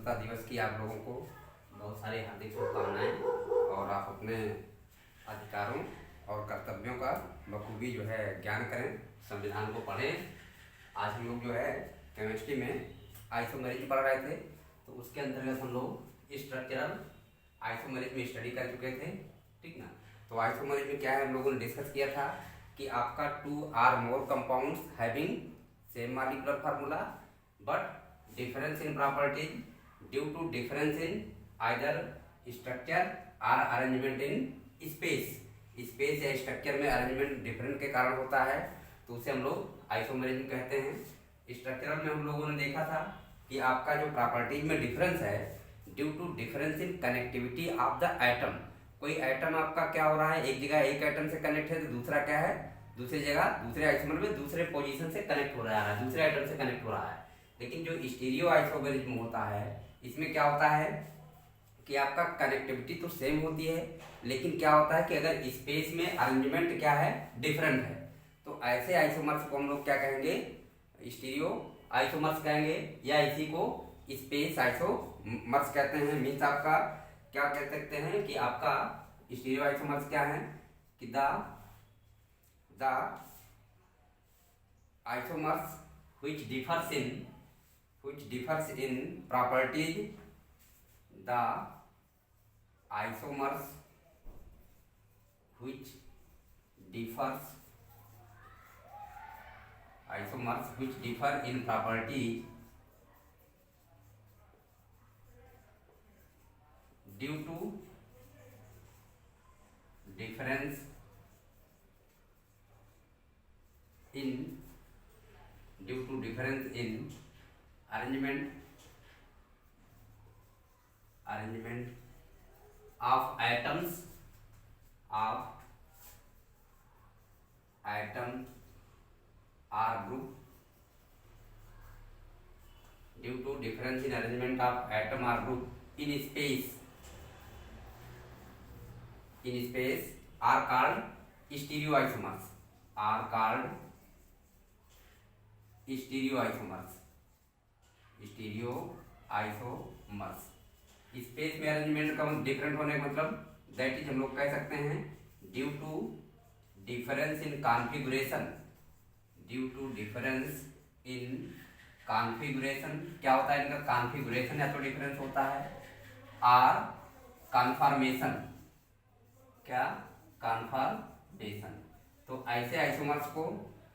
स्वतंत्रता दिवस की आप लोगों को बहुत सारी हार्दिक शुभकामनाएं और आप अपने अधिकारों और कर्तव्यों का बखूबी जो है ज्ञान करें, संविधान को पढ़ें। आज हम लोग जो है केमिस्ट्री में आइसोमेरिज्म पढ़ रहे थे, तो उसके अंतर्गत हम लोग स्ट्रक्चरल आइसोमेरिज्म स्टडी कर चुके थे, ठीक ना। तो आइसोमेरिज्म क्या है हम लोगों ने डिस्कस किया था कि आपका 2 or more compounds having same molecular formula but difference in properties due to difference in either structure or arrangement in space। Space या स्ट्रक्चर में अरेंजमेंट डिफरेंट के कारण होता है, तो उसे हम लोग आइसोमेरिज्म कहते हैं। स्ट्रक्चरल में हम लोगों ने देखा था कि आपका जो प्रॉपर्टीज में डिफरेंस है due to difference in connectivity of the atom. कोई एटम आपका क्या हो रहा है, एक जगह एक एटम से कनेक्ट है तो दूसरा क्या है, दूसरी जगह दूसरे आइसोमर में दूसरे पोजीशन से कनेक्ट हो रहा है, दूसरे एटम से कनेक्ट हो रहा है। लेकिन जो स्टीरियो आइसोमेरिज्म होता है इसमें क्या होता है कि आपका कनेक्टिविटी तो सेम होती है, लेकिन क्या होता है कि अगर स्पेस में अरेंजमेंट क्या है, डिफरेंट है, तो ऐसे आइसोमर्स को हम लोग क्या कहेंगे, स्टीरियो आइसोमर्स कहेंगे, या इसी को स्पेस आइसोमर्स कहते हैं। मीन्स आपका क्या कह सकते हैं कि आपका स्टीरियो आइसोमर्स क्या है कि the isomers which differs in properties, the isomers which differ in property due to difference in arrangement of atoms or group, due to difference in arrangement of atom or group in space are called stereoisomers, space में arrangement का different होने का मतलब that is हम लोग कह सकते हैं due to difference in configuration. क्या होता है इनका कॉन्फ़िगरेशन, या तो डिफरेंस होता है और कॉन्फॉर्मेशन। क्या कॉन्फॉर्मेशन। तो ऐसे आइसोमर्स को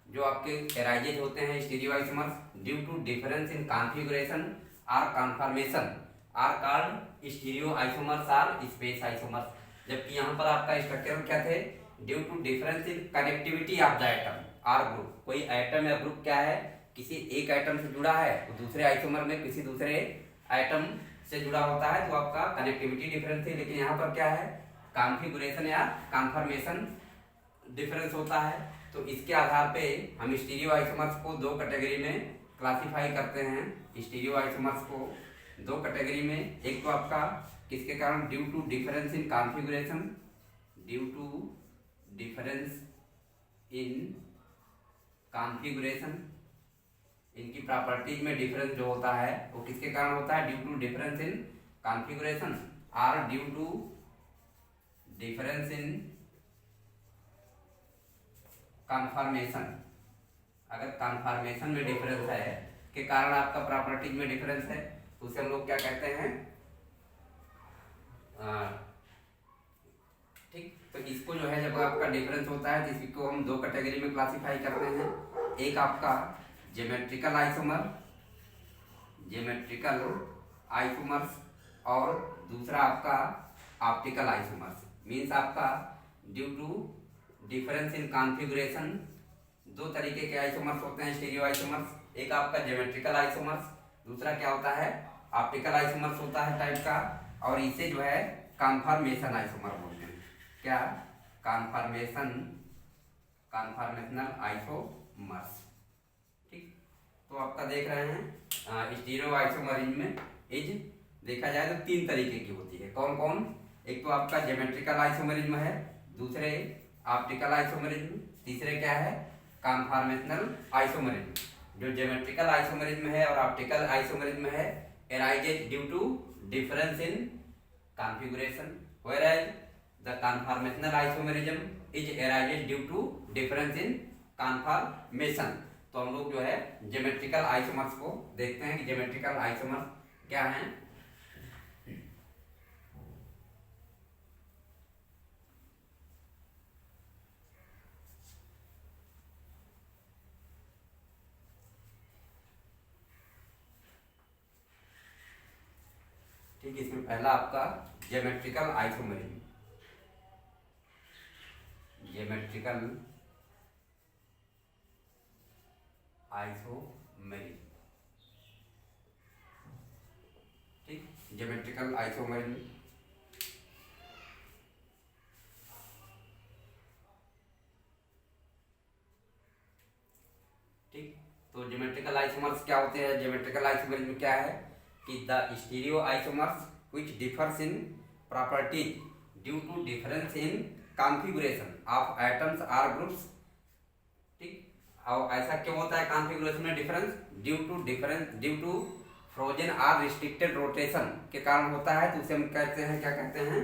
जो आपके एराइजेज होते हैं stereo isomers due to difference in configuration और conformation are called stereo isomers और स्पेस आइसोमर्स। जबकि यहाँ पर आपका स्ट्रक्चर क्या थे, due to difference in connectivity of the atom or group. कोई एटम या ग्रुप क्या है, किसी एक एटम से जुड़ा है तो दूसरे आइसोमर में किसी दूसरे एटम से जुड़ा होता है, तो आपका कनेक्टिविटी डिफरेंस है। लेकिन यहाँ पर क्या है, कॉन्फ़िगरेशन या कॉन्फॉर्मेशन डिफरेंस होता है। तो इसके आधार पे हम स्टीरियो आइसोमर्स को दो कैटेगरी में क्लासिफाई करते हैं। स्टीरियो आइसोमर्स को दो कैटेगरी में, एक तो आपका किसके कारण, due to difference in configuration, इनकी प्रॉपर्टीज में डिफरेंस जो होता है वो किसके कारण होता है, due to difference in configuration और due to difference in conformation. अगर कॉन्फॉर्मेशन में डिफरेंस है के कारण आपका प्रॉपर्टीज में डिफरेंस है, तो उसे हम लोग क्या कहते हैं, ठीक। तो इसको जो है जब आपका डिफरेंस होता है तो इसको हम दो कैटेगरी में क्लासिफाई करते हैं। एक आपका ज्योमेट्रिकल आइसोमर्स और दूसरा आपका ऑप्टिकल आइसोमर्स। मीन्स आपका due to difference in configuration दो तरीके के आइसोमर्स होते हैं स्टीरियो आइसोमर्स। एक आपका ज्योमेट्रिकल आइसोमर्स, दूसरा क्या होता है, ऑप्टिकल आइसोमर्स होता है टाइप का, और इसे जो है कॉन्फॉर्मेशन आइसोमर बोलते हैं। क्या, कॉन्फॉर्मेशनल आइसोमर्स, ठीक। तो आपका देख रहे हैं स्टीरियो आइसोमरिज्म में इज देखा जाए तो तीन तरीके की होती है। कौन कौन, एक तो आपका ज्योमेट्रिकल आइसोमरिज्म है, दूसरे ऑप्टिकल आइसोमरिज्म, तीसरे क्या है, कॉन्फॉर्मेशनल आइसोमरिज्म। जो ज्योमेट्रिकल आइसोमरिज्म है और ऑप्टिकल आइसोमरिज्म है, arises due to difference in configuration, whereas the conformational isomerism is arises due to difference in conformation। तो हम लोग जो है ज्योमेट्रिकल आइसोमर्स को देखते हैं कि ज्योमेट्रिकल आइसोमर्स क्या हैं। ठीक है, इसमें पहला आपका ज्योमेट्रिकल आइसोमेरिज्म। ज्योमेट्रिकल आइसोमेरिज्म, ठीक, ज्योमेट्रिकल आइसोमेरिज्म। ठीक, तो ज्योमेट्रिकल आइसोमर्स क्या होते हैं? ज्योमेट्रिकल आइसोमेरिज्म क्या है कि the stereo isomers which differs in properties due to difference in configuration of atoms or groups. ठीक, और ऐसा क्यों होता है कॉन्फ़िगरेशन में difference? Due to frozen or restricted rotation के कारण होता है, तो उसे हम कहते हैं, क्या कहते हैं?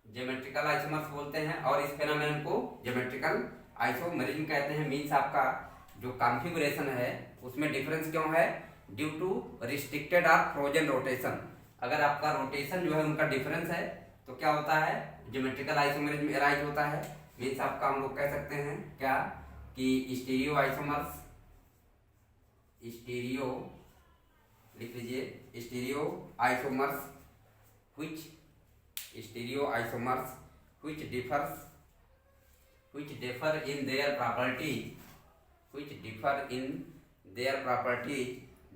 ज्योमेट्रिकल आइसोमर्स बोलते हैं। और इस फेनोमेनन को ज्योमेट्रिकल आइसोमेरिज्म कहते हैं। मीन्स आपका जो कॉन्फ़िगरेशन है उसमें डिफरेंस क्यों है? Due to restricted or frozen rotation. अगर आपका रोटेशन जो है उनका डिफरेंस है तो क्या होता है? ज्योमेट्रिकल आइसोमेरिज्म अराइज होता है। मीन्स आपका हम लोग कह सकते हैं क्या कि स्टीरियो आइसोमर्स, स्टीरियो लिख लीजिए, stereo isomers which differ in their properties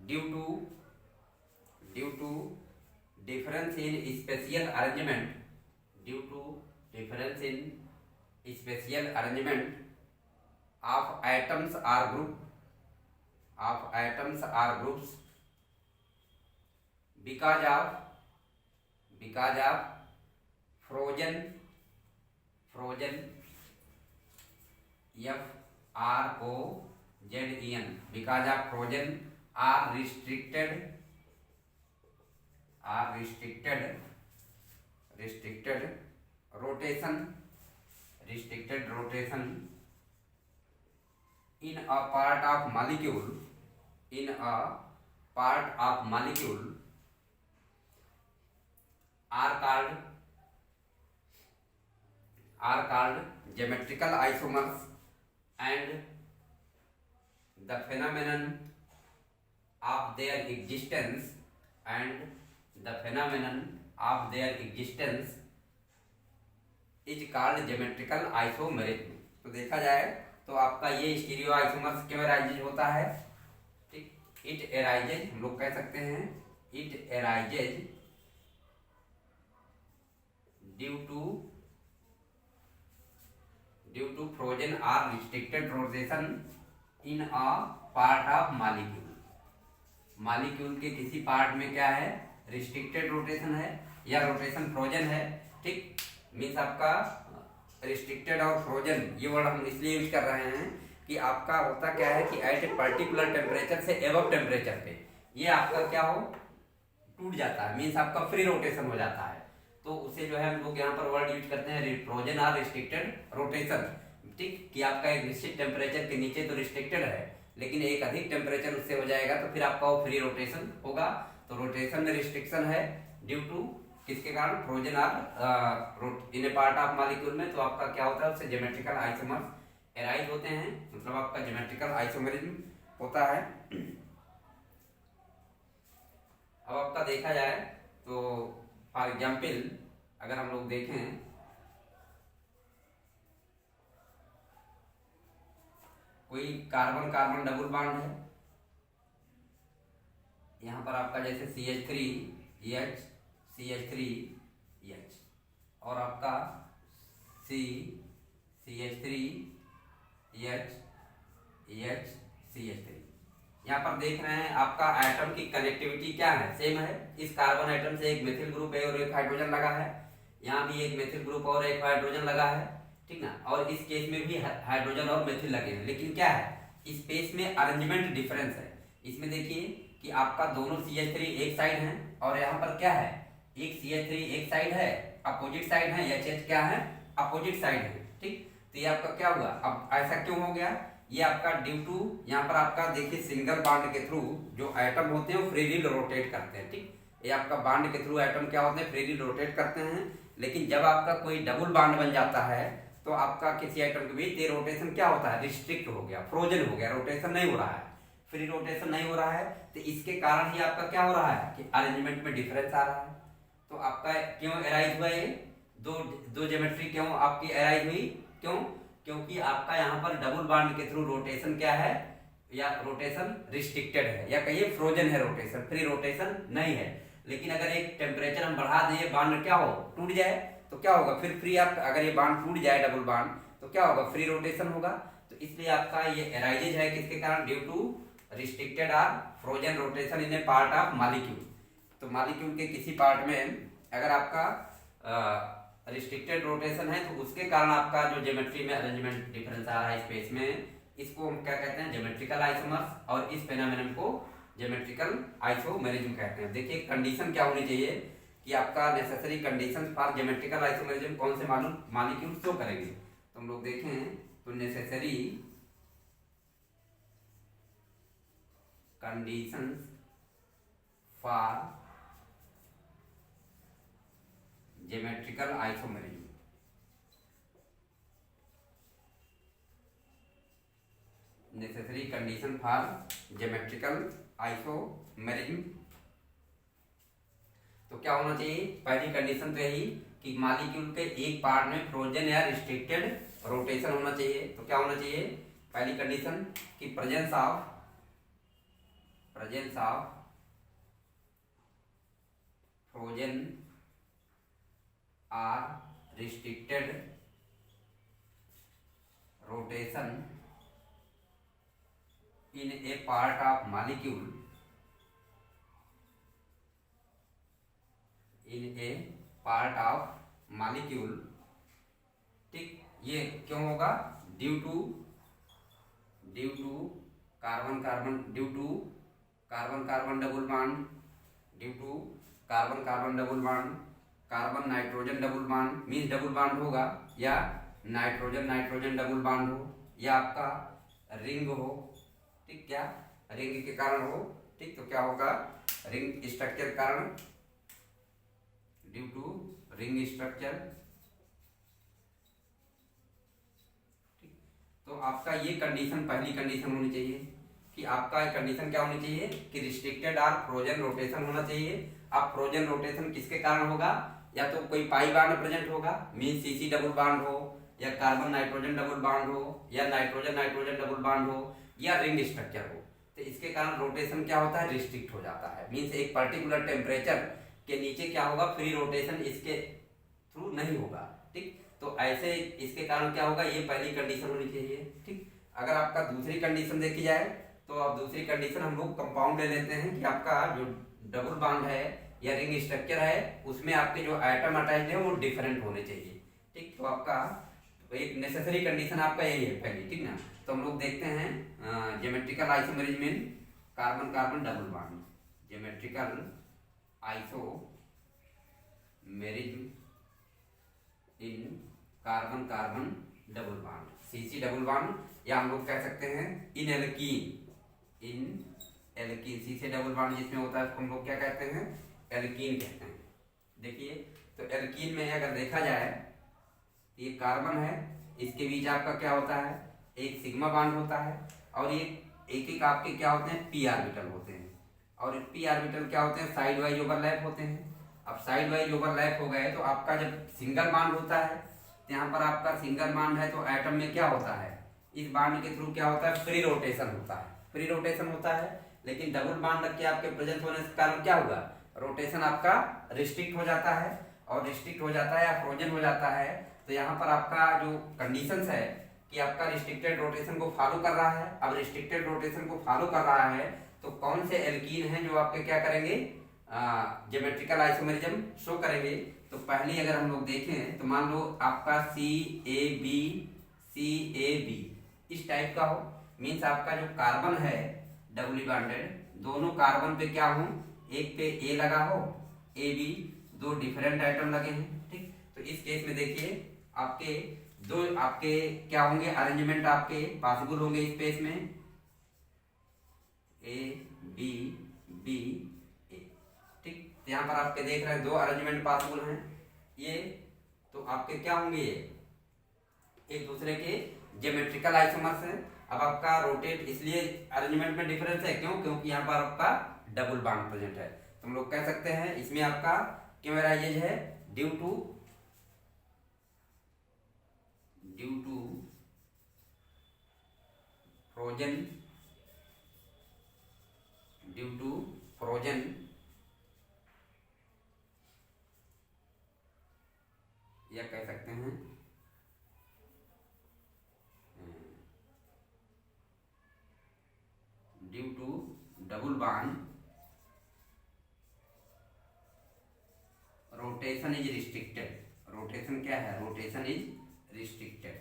due to difference in spatial arrangement of atoms or groups because of frozen FROZEN, because of frozen or restricted rotation in a part of molecule are called geometrical isomers, and the phenomenon of their existence is called geometrical isomerism। तो देखा जाए तो आपका ये stereo isomers क्यों arise होता है? ठीक, इट अराइजेज, हम लोग कह सकते हैं it arises due to frozen or restricted rotation in a part of molecule के किसी पार्ट में क्या है? रिस्ट्रिक्टेड रोटेशन है या रोटेशन फ्रोजन है। ठीक, मीन्स आपका रिस्ट्रिक्टेड और फ्रोजन ये वर्ड हम इसलिए यूज कर रहे हैं कि आपका होता क्या है कि एट ए पर्टिकुलर टेम्परेचर से एबव टेम्परेचर पे ये आपका क्या हो? टूट जाता है। मीन्स आपका फ्री रोटेशन हो जाता है। तो उसे जो है हम लोग यहाँ पर वर्ड यूज करते हैं फ्रोजन और रिस्ट्रिक्टेड रोटेशन। ठीक, कि आपका एक निश्चित टेम्परेचर के नीचे तो रिस्ट्रिक्टेड है, लेकिन एक अधिक टेम्परेचर उससे हो जाएगा तो फिर आपका वो फ्री रोटेशन होगा। तो रोटेशन में रिस्ट्रिक्शन है ड्यू टू किसके कारण? फ्रोजन और इन ए पार्ट ऑफ मॉलिक्यूल में। तो आपका क्या होता है? उससे ज्योमेट्रिकल आइसोमर्स अराइज होते हैं, मतलब आपका ज्योमेट्रिकल आइसोमेरिज्म होता है। अब आपका देखा जाए तो फॉर एग्जाम्पल अगर हम लोग देखें कोई कार्बन डबल बॉन्ड है, यहाँ पर आपका जैसे CH3H और आपका CH3 यहाँ पर देख रहे हैं आपका एटम की कनेक्टिविटी क्या है? सेम है। इस कार्बन एटम से एक मेथिल ग्रुप है और एक हाइड्रोजन लगा है, यहाँ भी एक मेथिल ग्रुप और एक हाइड्रोजन लगा है। ठीक ना, और इस केस में भी हाइड्रोजन और मेथिल लगे हैं, लेकिन क्या है? स्पेस में अरेंजमेंट डिफरेंस है। इसमें देखिए कि आपका दोनों CH3 एक साइड है और यहाँ पर क्या है, एक CH3 एक साइड है, अपोजिट साइड है, HH क्या है, अपोजिट साइड है। ठीक, तो ये आपका क्या हुआ, अब ऐसा क्यों हो गया, ये आपका ड्यू टू यहाँ पर आपका देखिए सिंगल बॉन्ड के थ्रू जो एटम होते हैं वो फ्रीली रोटेट करते हैं। ठीक, ये आपका बॉन्ड के थ्रू एटम क्या होते हैं, फ्रीली रोटेट करते हैं। लेकिन जब आपका कोई डबल बॉन्ड बन जाता है तो आपका किसी एटम के बीच ये रोटेशन क्या होता है, रिस्ट्रिक्ट हो गया, फ्रोजन हो गया, रोटेशन नहीं हो रहा है, फ्री रोटेशन नहीं हो रहा है। तो इसके कारण ही आपका क्या हो रहा है कि अरेंजमेंट में डिफरेंस आ रहा है। तो आपका क्यों एराइज हुआ, ये दो ज्योमेट्री क्यों आपकी एराइज हुई, क्यों, क्योंकि आपका यहाँ पर डबल बॉन्ड के थ्रू रोटेशन क्या है, या रोटेशन रिस्ट्रिक्टेड है, या कहिए फ्रोजन है रोटेशन, फ्री रोटेशन नहीं है। लेकिन अगर एक टेम्परेचर हम बढ़ा दें, बॉन्ड क्या हो, टूट जाए, तो क्या होगा फिर फ्री, आप अगर ये बॉन्ड टूट जाए डबल बॉन्ड तो क्या होगा, फ्री रोटेशन होगा। तो इसलिए आपका ये एराइजेज है किसके कारण, due to restricted or frozen rotation in a part of molecule. तो मॉलिक्यूल के किसी पार्ट में अगर आपका रिस्ट्रिक्टेड रोटेशन है तो उसके कारण आपका जो ज्योमेट्री में अरेंजमेंट डिफरेंस आ रहा है स्पेस में, इसको हम क्या कहते हैं, ज्योमेट्रिकल आइसोमर्स, और इस फेनोमेनन को ज्योमेट्रिकल आइसोमेरिज्म कहते हैं। देखिए कंडीशन क्या होनी चाहिए कि आपका necessary condition for geometrical isomerism कौन से मालूम मॉलिक्यूल शो करेंगे। तो हम लोग देखें तो necessary conditions for geometrical isomerism, necessary condition for geometrical isomerism. तो क्या होना चाहिए, पहली कंडीशन तो यही कि मॉलिक्यूल के एक पार्ट में फ्रोजन या रिस्ट्रिक्टेड रोटेशन होना चाहिए। तो क्या होना चाहिए, पहली कंडीशन कि presence of frozen or restricted rotation in a part of molecule, in a part of molecule. ठीक, ये क्यों होगा, due to carbon carbon double bond, due to carbon double bond, carbon nitrogen double bond, means double bond होगा, या nitrogen double bond हो, या आपका ring हो। ठीक, क्या रिंग के कारण हो। ठीक, तो क्या होगा, रिंग स्ट्रक्चर कारण, ड्यू टू रिंग स्ट्रक्चर। तो आपका ये कंडीशन पहली कंडीशन होनी चाहिए कि आपका कंडीशन क्या होनी चाहिए कि रिस्ट्रिक्टेड आर फ्रोजन रोटेशन होना चाहिए। अब फ्रोजन रोटेशन किसके कारण होगा, या तो कोई पाई बॉन्ड प्रेजेंट होगा, मीन CC डबल बॉन्ड हो, या कार्बन नाइट्रोजन डबल बॉन्ड हो, या नाइट्रोजन डबल बॉन्ड हो, या रिंग स्ट्रक्चर हो। तो इसके कारण रोटेशन क्या होता है, रिस्ट्रिक्ट हो जाता है, मीन्स एक पर्टिकुलर टेम्परेचर के नीचे क्या होगा, फ्री रोटेशन इसके थ्रू नहीं होगा। ठीक, तो ऐसे इसके कारण क्या होगा, ये पहली कंडीशन होनी चाहिए। ठीक, अगर आपका दूसरी कंडीशन देखी जाए तो अब दूसरी कंडीशन हम लोग कंपाउंड ले लेते हैं कि आपका जो डबल बॉन्ड है या रिंग स्ट्रक्चर है उसमें आपके जो एटम अटैच्ड है वो डिफरेंट होने चाहिए। ठीक, तो आपका एक नेसेसरी कंडीशन आपका यही है पहली। ठीक ना, तो हम लोग देखते हैं ज्योमेट्रिकल आइसोमेरिज्म इन carbon double bond, geometrical isomerism इन carbon double bond, CC double bond, या हम लोग कह सकते हैं इन एल्कीन CC डबल बॉन्ड जिसमें होता है उसको हम लोग क्या कहते हैं, एल्कीन कहते हैं। देखिए तो एल्कीन में अगर देखा जाए तो ये कार्बन है, इसके बीच आपका क्या होता है, एक सिग्मा बॉन्ड होता है, और ये एक आपके क्या होते हैं, p ऑर्बिटल होते हैं, और p ऑर्बिटल क्या होते हैं, साइड वाइज ओवरलैप होते हैं। अब साइड वाइज ओवरलैप हो गए तो आपका जब सिंगल बॉन्ड होता है तो यहाँ पर आपका सिंगल बॉन्ड है तो एटम में क्या होता है, इस बॉन्ड के थ्रू क्या होता है, फ्री रोटेशन होता है। लेकिन डबल बॉन्ड के आपके प्रेजेंट होने के कारण क्या होगा, रोटेशन आपका रिस्ट्रिक्ट हो जाता है, और रिस्ट्रिक्ट हो जाता है या फ्रोजन हो जाता है। तो यहाँ पर आपका जो कंडीशंस है कि आपका रिस्ट्रिक्टेड रोटेशन को फॉलो कर रहा है। अब रिस्ट्रिक्टेड रोटेशन को फॉलो कर रहा है तो कौन से एल्कीन हैं जो आपके क्या करेंगे, ज्योमेट्रिकल आइसोमेरिज्म शो करेंगे। तो पहले अगर हम लोग देखें तो मान लो आपका CAB इस टाइप का हो, मीन्स आपका जो कार्बन है डबली दोनों कार्बन पे क्या हो, एक पे ए लगा हो, ए बी, दो डिफरेंट आइटम लगे हैं, ठीक। तो इस केस में देखिए आपके दो आपके क्या होंगे, अरेंजमेंट आपके पॉसिबल होंगे स्पेस में, ए बी बी ए, ठीक। तो यहाँ पर आपके देख रहे हैं दो अरेंजमेंट पॉसिबल हैं ये, तो आपके क्या होंगे, ये एक दूसरे के ज्योमेट्रिकल आइसोमर्स हैं। अब आपका रोटेट इसलिए अरेंजमेंट में डिफरेंस है, क्यों, क्योंकि यहाँ पर आपका डबल बॉन्ड प्रेजेंट है। तो हम लोग कह सकते हैं इसमें आपका केमेराइज है due to frozen, due to frozen या कह सकते हैं due to double bond rotation is restricted. Rotation क्या है, रोटेशन इज रिस्ट्रिक्टेड।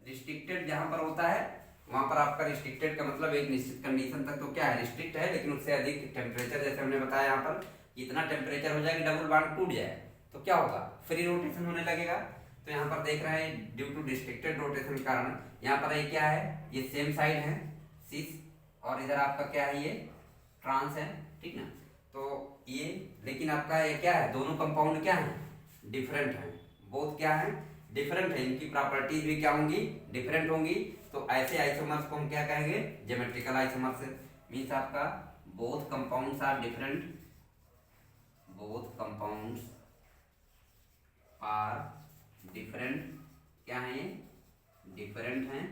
रिस्ट्रिक्टेड जहां पर होता है वहां पर आपका रिस्ट्रिक्टेड का मतलब एक निश्चित कंडीशन तक तो क्या है, रिस्ट्रिक्ट है, लेकिन उससे अधिक टेम्परेचर, जैसे हमने बताया यहाँ पर इतना टेम्परेचर हो जाए कि डबल बॉन्ड टूट जाए तो क्या होगा, फ्री रोटेशन होने लगेगा। तो यहाँ पर देख रहे हैं ड्यू टू रिस्ट्रिक्टेड रोटेशन के कारण यहाँ पर ये क्या है, ये सेम साइड है सिस, और इधर आपका क्या है, ये ट्रांस है, ठीक ना। तो ये लेकिन आपका ये क्या है, दोनों कंपाउंड क्या है, डिफरेंट है, बोथ क्या है, डिफरेंट है, इनकी प्रॉपर्टीज भी क्या होंगी, डिफरेंट होंगी। तो ऐसे आइसोमर्स को हम क्या कहेंगे, ज्योमेट्रिकल आइसोमर्स। मींस आपका both compounds are different, both compounds are different, क्या है ये, डिफरेंट हैं,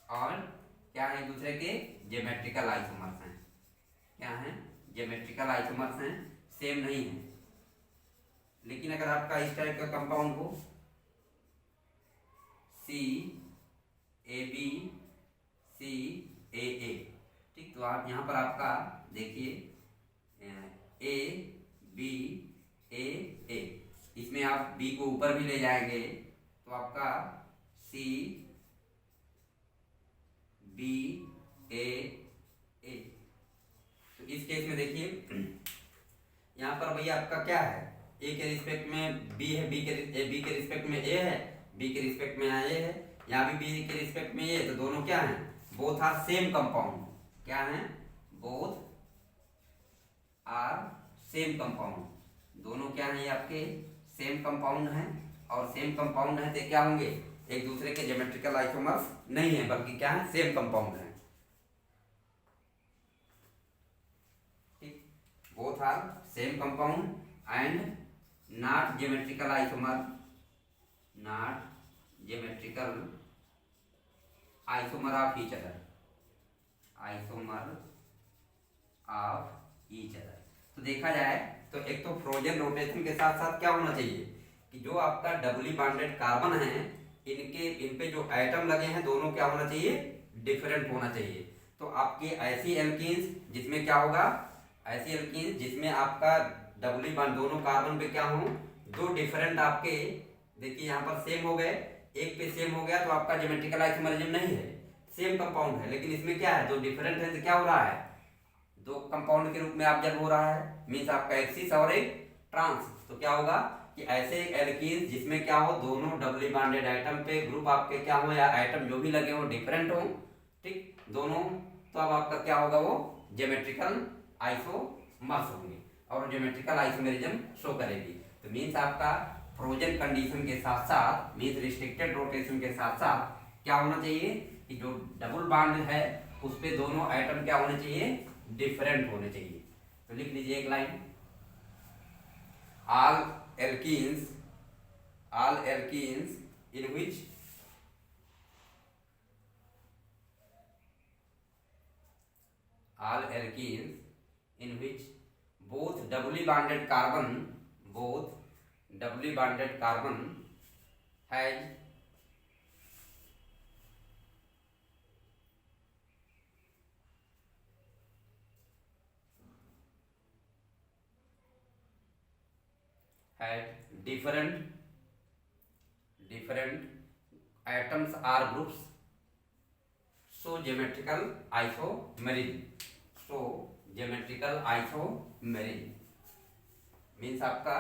और क्या है, एक दूसरे के ज्योमेट्रिकल आइसोमर्स हैं, क्या है, ज्योमेट्रिकल आइसोमर्स हैं, सेम नहीं है। लेकिन अगर आपका इस टाइप का कंपाउंड हो सी ए बी सी ए ए, ठीक, तो आप यहाँ पर आपका देखिए ए बी ए ए, इसमें आप बी को ऊपर भी ले जाएंगे तो आपका सी बी ए ए। तो इस केस में देखिए यहाँ पर भैया आपका क्या है, ए के रिस्पेक्ट में बी है, बी के रिस्पेक्ट में ए है, बी के रिस्पेक्ट में यहाँ ए है, यहाँ भी बी के रिस्पेक्ट में ए, तो दोनों क्या हैं, बोथ आर सेम कंपाउंड, क्या हैं, बोथ आर सेम कंपाउंड, दोनों क्या हैं, ये आपके सेम कंपाउंड हैं, और सेम कंपाउंड है तो क्या होंगे, एक दूसरे के ज्योमेट्रिकल आइसोमर्स नहीं है, बल्कि क्या है, सेम कंपाउंड है, ठीक। Both are same compound and not geometrical isomer, not geometrical isomer of each other, isomer of each other. तो देखा जाए तो एक तो फ्रोजन रोटेशन के साथ साथ क्या होना चाहिए कि जो आपका डबली बॉन्डेड कार्बन है इन पे जो एटम लगे हैं दोनों क्या होना चाहिए, डिफरेंट होना चाहिए। तो आपकी ऐसी एल्कीन्स जिसमें क्या होगा, ऐसी एल्कीन्स जिसमें आपका डबली बॉन्ड दोनों कार्बन पे क्या हो, दो डिफरेंट आपके देखिए यहाँ पर सेम हो गए, एक पे सेम हो गया तो आपका ज्योमेट्रिकल आइसोमरिज्म नहीं है, सेम कंपाउंड है, लेकिन इसमें क्या है, दो डिफरेंट है तो क्या हो रहा है, दो कंपाउंड के रूप में ऑब्जर्व हो रहा है, मींस आपका एक सिस और एक ट्रांस। तो क्या होगा कि ऐसे एल्कीन्स जिसमें क्या हो, दोनों डबली बॉन्डेड आइटम पे ग्रुप आपके क्या हो, या आइटम जो भी लगे हो डिफरेंट हो, ठीक, दोनों, तो अब आपका क्या होगा, वो ज्योमेट्रिकल आइसोमर्स होंगे और ज्योमेट्रिकल आइसोमेरिज्म शो करेगी। तो मींस आपका फ्रोजन कंडीशन के साथ साथ, मींस रिस्ट्रिक्टेड रोटेशन के साथ साथ क्या होना चाहिए कि जो डबल बॉन्ड है उस पे दोनों आइटम क्या होने चाहिए, डिफरेंट होने चाहिए। तो लिख लीजिए एक line, all alkenes in which all alkenes in which both doubly bonded carbon has different atoms or groups show geometrical isomerism, show geometrical isomerism means आपका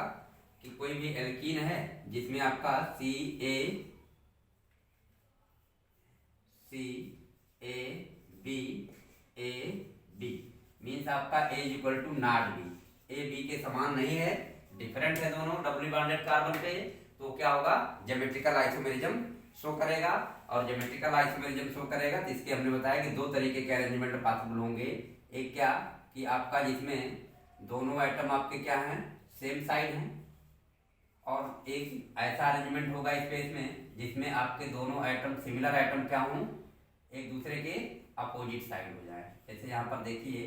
कि कोई भी एल्कीन है जिसमें आपका सी ए बी मीन्स आपका A is equal to not B, A B के समान नहीं है, डिफरेंट है दोनों डबली बॉन्डेड कार्बन पे, तो क्या होगा ज्योमेट्रिकल आइसोमेरिज्म शो करेगा। और ज्योमेट्रिकल आइसोमेरिज्म शो करेगा तो इसके हमने बताया कि दो तरीके के अरेंजमेंट पॉसिबल होंगे। एक क्या कि आपका जिसमें दोनों आइटम आपके क्या हैं सेम साइड हैं, और एक ऐसा अरेंजमेंट होगा स्पेस में जिसमें आपके दोनों आइटम सिमिलर आइटम क्या हों एक दूसरे के अपोजिट साइड हो जाए। जैसे यहाँ पर देखिए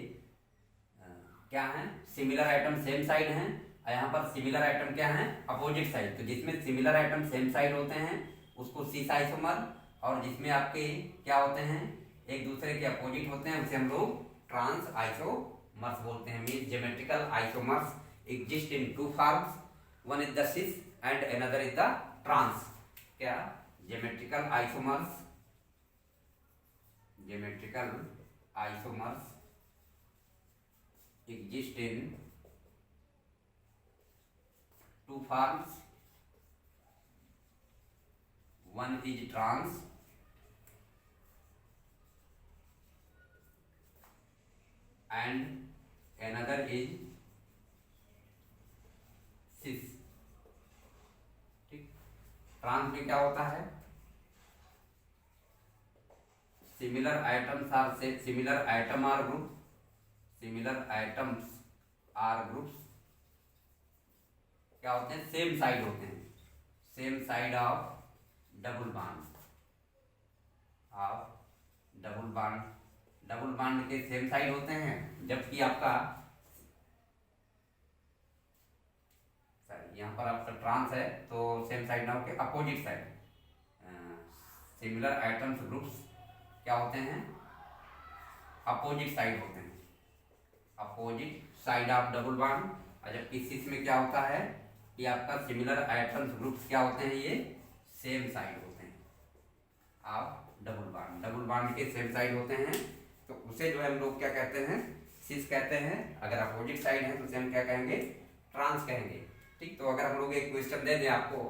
क्या है सिमिलर आइटम सेम साइड हैं और यहाँ पर सिमिलर आइटम क्या है अपोजिट साइड। तो जिसमें सिमिलर आइटम सेम साइड होते हैं उसको सिस आइसोमर, और जिसमें आपके क्या होते हैं एक दूसरे के अपोजिट होते हैं उसे हम लोग ट्रांस आइसोमर्स बोलते हैं। Mean geometrical isomers exist in two forms, one is the cis and another is the trans. क्या geometrical isomers exist in two forms, one is trans and another is cis। ठीक, trans में क्या होता है similar items or से similar item or group, similar items or groups क्या होते हैं सेम साइड होते हैं, same side of double bond, double bond के सेम साइड होते हैं, जबकि आपका यहाँ पर आपका ट्रांस है तो सेम साइड ना होकर opposite side. Similar items groups क्या होते हैं अपोजिट साइड होते हैं, opposite side of double bond. और जबकि सिस में क्या होता है कि आपका सिमिलर आइटम्स ग्रुप्स क्या होते हैं ये सेम साइड होते हैं आप डबल बॉन्ड के सेम साइड होते हैं, तो उसे जो है हम लोग क्या कहते हैं सिस कहते हैं। अगर अपोजिट साइड है तो उसे हम क्या कहेंगे ट्रांस कहेंगे। ठीक, तो अगर हम लोग एक क्वेश्चन दे दें आपको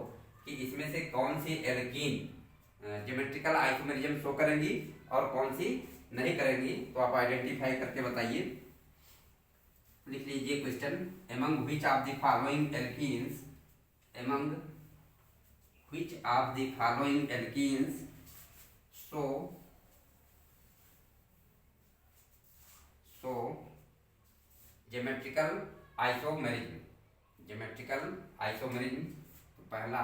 कि इसमें से कौन सी एल्कीन ज्योमेट्रिकल आइसोमेरिज्म शो करेंगी और कौन सी नहीं करेंगी, तो आप आइडेंटिफाई करके बताइए। लिख लीजिए question, among which of the following alkenes, among which of the following alkenes show geometrical isomerism, geometrical isomerism. तो पहला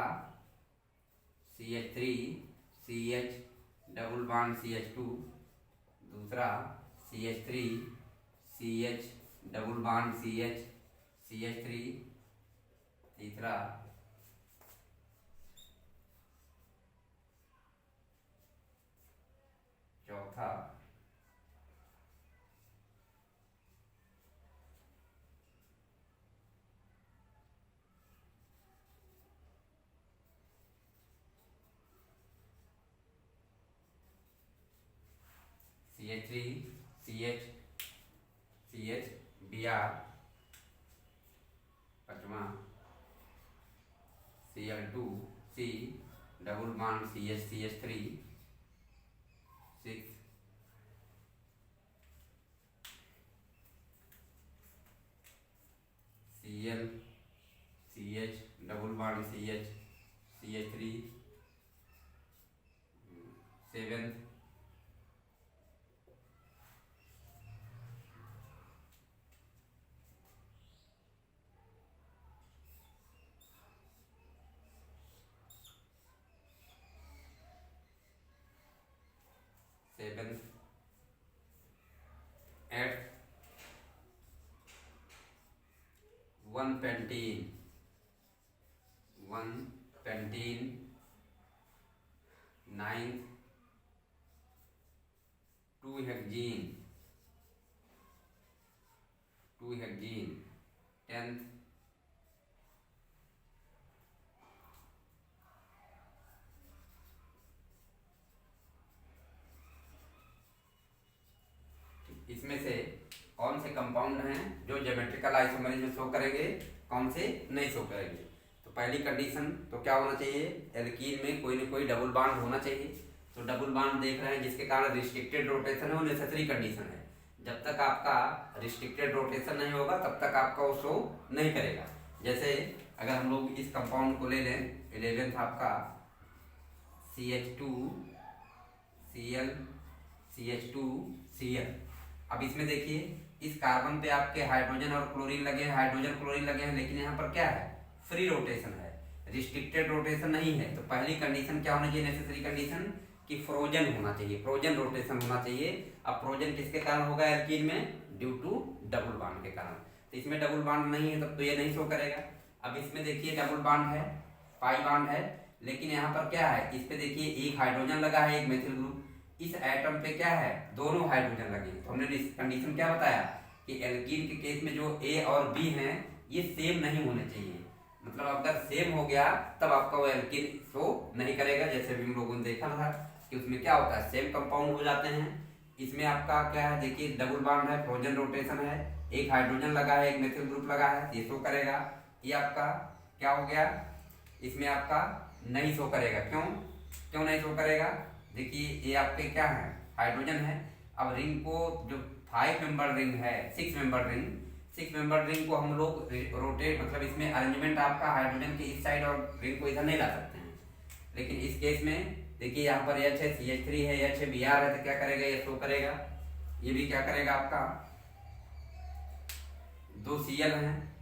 CH3 CH double bond CH2, दूसरा CH3 CH double bond CH CH3, तीसरा चौथा CH3 CH CH Br, पांचवा Cl2 C double bond CH CH3, six Cl CH double bond CH CH3, seventh eight one pentene ninth two hexene tenth जो geometrical isomerism में show करेंगे, कौन से नहीं show करेंगे। तो पहली कंडीशन तो क्या होना चाहिए, एल्कीन में कोई न कोई डबल बॉन्ड होना चाहिए। तो डबल बॉन्ड देख रहे हैं जिसके कारण रिस्ट्रिक्टेड रोटेशन है, वो नेसेसरी कंडीशन है। जब तक आपका रिस्ट्रिक्टेड रोटेशन नहीं होगा तब तक आपका वो शो नहीं करेगा। जैसे अगर हम लोग इस कंपाउंड को ले लें, 11th आपका CH2Cl CH2Cl। अब इसमें देखिए इस कार्बन पे आपके हाइड्रोजन और क्लोरीन लगे हैं, हाइड्रोजन क्लोरीन लगे हैं, लेकिन यहाँ पर क्या है, फ्री रोटेशन है, रिस्ट्रिक्टेड रोटेशन नहीं है। तो पहली कंडीशन क्या होनी चाहिए, नेसेसरी कंडीशन, कि फ्रोजन होना चाहिए, फ्रोजन रोटेशन होना चाहिए। अब फ्रोजन किसके कारण होगा एल्कीन में, ड्यू टू डबल बॉन्ड के कारण। तो इसमें डबल बॉन्ड नहीं है तब तो ये नहीं शो करेगा। अब इसमें देखिए डबल बॉन्ड है, पाई बॉन्ड है, लेकिन यहाँ पर क्या है, इस पे देखिए एक हाइड्रोजन लगा है, एक मेथिल ग्रुप। इस एटम पे क्या है, दोनों हाइड्रोजन लगे। तो हमने कंडीशन क्या बताया कि एल्कीन के केस में जो ए और बी हैं ये सेम नहीं होने चाहिए। मतलब अगर सेम हो गया तब आपका वो एल्कीन शो नहीं करेगा। जैसे भी हम लोगों ने देखा था कि उसमें क्या होता है, सेम कंपाउंड हो जाते हैं। इसमें आपका क्या है, देखिए डबल बॉन्ड है, फ्रोजन रोटेशन है, एक हाइड्रोजन लगा है, एक मेथिल ग्रुप लगा है, ये शो करेगा। ये आपका क्या हो गया, इसमें आपका नहीं शो करेगा। क्यों क्यों नहीं शो करेगा, देखिए ये आपके क्या है, हाइड्रोजन है। अब रिंग को जो 5 मेंबर रिंग है, 6 मेंबर रिंग को हम लोग रोटेट, मतलब इसमें अरेंजमेंट आपका हाइड्रोजन के इस साइड और रिंग को इधर नहीं ला सकते हैं। लेकिन इस केस में देखिए यहाँ पर H है, CH3 है, H है, Br है, तो क्या करेगा, ये शो करेगा। ये भी क्या करेगा, आपका 2 Cl हैं,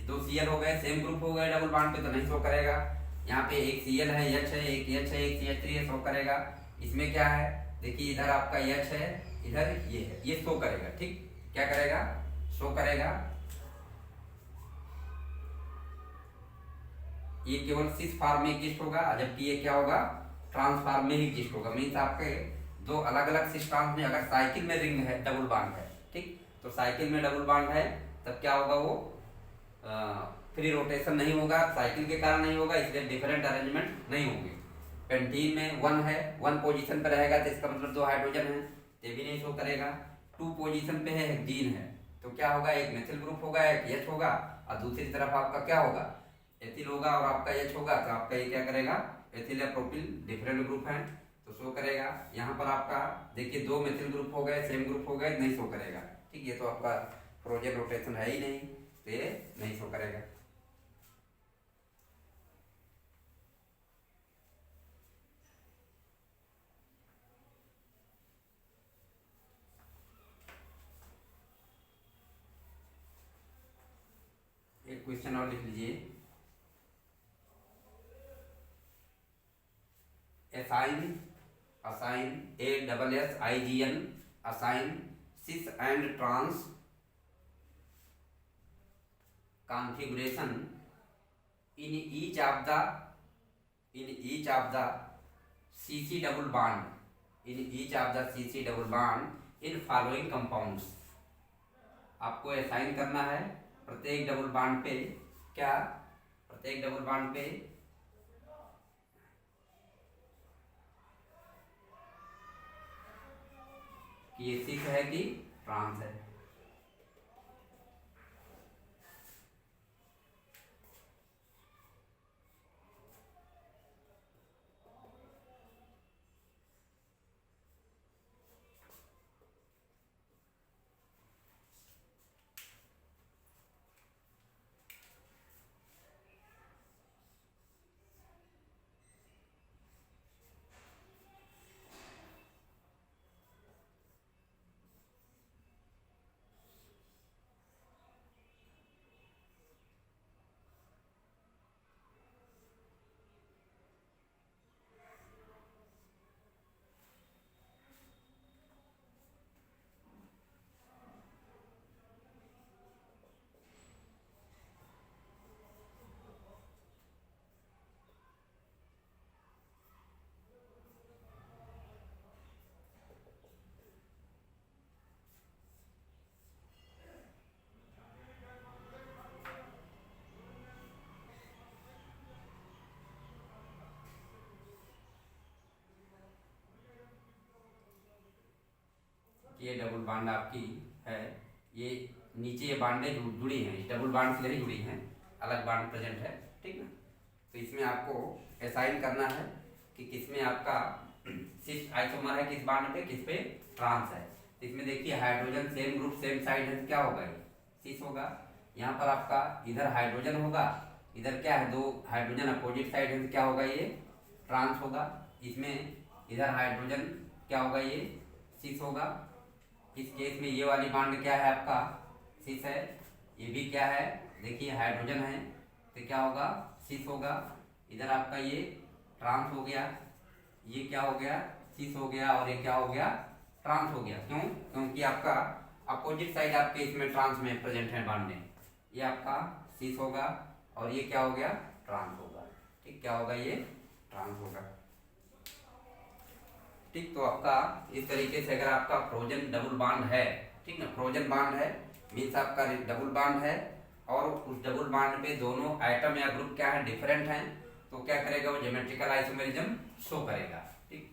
2 Cl हो गए, सेम ग्रुप हो गए डबल बॉन्ड पे, तो नहीं शो करेगा। यहाँ पे एक Cl है, H है, एक H है, एक CH3 है, शो करेगा। इसमें क्या है, देखिए इधर आपका H है, इधर ये है, ये शो करेगा। ठीक, क्या करेगा, शो करेगा। ये केवल सिस फॉर्म में एग्जिस्ट होगा, जबकि ये क्या होगा, ट्रांस फॉर्म में ही एग्जिस्ट होगा। मीन्स आपके दो अलग अलग सिस ट्रांस में, अगर साइकिल में रिंग है, डबल बॉन्ड है, ठीक, तो साइकिल में डबल बॉन्ड है तब क्या होगा, वो फ्री रोटेशन नहीं होगा, साइकिल के कारण नहीं होगा, इसलिए डिफरेंट अरेंजमेंट नहीं होंगे। पेंटीन में 1 है, 1 पोजीशन पर रहेगा, तो इसका मतलब 2 हाइड्रोजन है, ये भी नहीं शो करेगा। 2 पोजीशन पे है, हेक्सीन है, तो क्या होगा, एक मेथिल ग्रुप होगा, एक H होगा, और दूसरी तरफ आपका क्या होगा, एथिल होगा, और आपका H होगा। तो आपका ये क्या करेगा, एथिल या प्रोपिल, डिफरेंट ग्रुप है तो शो करेगा। यहाँ पर आपका देखिए 2 मेथिल ग्रुप हो गए, सेम ग्रुप हो गए, नहीं शो करेगा। ठीक, ये तो आपका फ्रोजन रोटेशन है ही नहीं, तो ये नहीं शो करेगा। एक क्वेश्चन और लिख लीजिए, assign ASSIGN assign cis and trans configuration in each of the CC double bond in following compounds। आपको असाइन करना है प्रत्येक डबल बॉन्ड पे, क्या, प्रत्येक डबल बॉन्ड पे कि ये सिस है कि ट्रांस है। ये डबल बॉन्ड आपकी है, ये नीचे ये बांडें जुड़ी हैं, डबल बांड से नहीं जुड़ी हैं, अलग बांड प्रेजेंट है, ठीक ना। तो इसमें आपको असाइन करना है कि किसमें आपका सिस आइसोमर है, किस बांड पे, किस पे ट्रांस है। तो इसमें देखिए hydrogen same group same side है तो क्या होगा, ये सिस होगा। यहाँ पर आपका इधर हाइड्रोजन होगा, इधर क्या है, दो हाइड्रोजन अपोजिट साइड है तो क्या होगा, ये ट्रांस होगा। इसमें इधर हाइड्रोजन क्या होगा, ये सिस होगा। इस केस में ये वाली बांड क्या है आपका, सिस है। ये भी क्या है, देखिए हाइड्रोजन है तो क्या होगा, सिस होगा। इधर आपका ये ट्रांस हो गया, ये क्या हो गया, सिस हो गया, और ये क्या हो गया, ट्रांस हो गया। क्यों, क्योंकि आपका अपोजिट साइड आपके इसमें ट्रांस में प्रेजेंट है बांडें। ये आपका सिस होगा और ये क्या हो गया, ट्रांस होगा। ठीक, क्या होगा, ये ट्रांस होगा। ठीक, तो आपका इस तरीके से अगर आपका फ्रोजन डबल बांड है, ठीक ना, फ्रोजन बांड है मीन्स आपका डबल बांड है और उस डबल बांड पे दोनों आइटम या ग्रुप क्या है, डिफरेंट हैं, तो क्या करेगा, वो ज्योमेट्रिकल आइसोमेरिज्म शो करेगा। ठीक,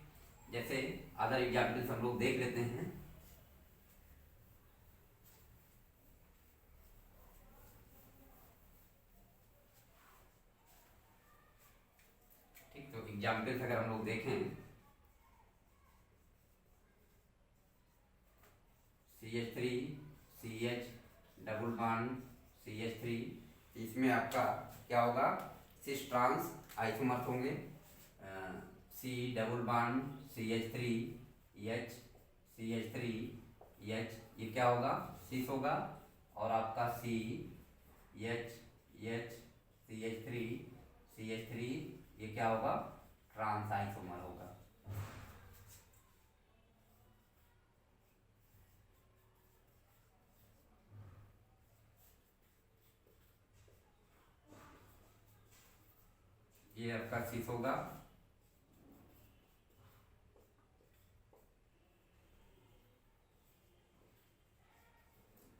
जैसे अदर एग्जाम्पल्स हम लोग देख लेते हैं। ठीक, तो एग्जाम्पल्स अगर हम लोग देखें, CH3 CH double bond CH3, इसमें आपका क्या होगा, सिस ट्रांस आइसोमर्स होंगे। C double bond CH3 H CH3 H, ये क्या होगा, सिस होगा। और आपका C H H CH3 CH3, ये क्या होगा, ट्रांस आइसोमर होगा। ये आपका सिस होगा,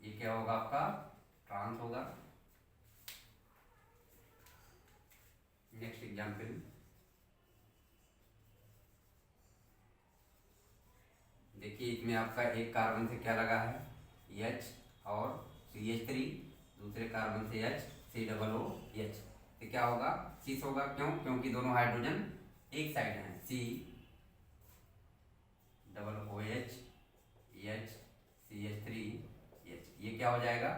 ये क्या होगा, आपका ट्रांस होगा। नेक्स्ट एग्जाम्पल, देखिए इसमें आपका एक कार्बन से क्या लगा है, H और CH3, दूसरे कार्बन से H COOH, तो क्या होगा, सिस होगा। क्यों, क्योंकि दोनों हाइड्रोजन एक साइड हैं, COOH H CH3H, ये क्या हो जाएगा,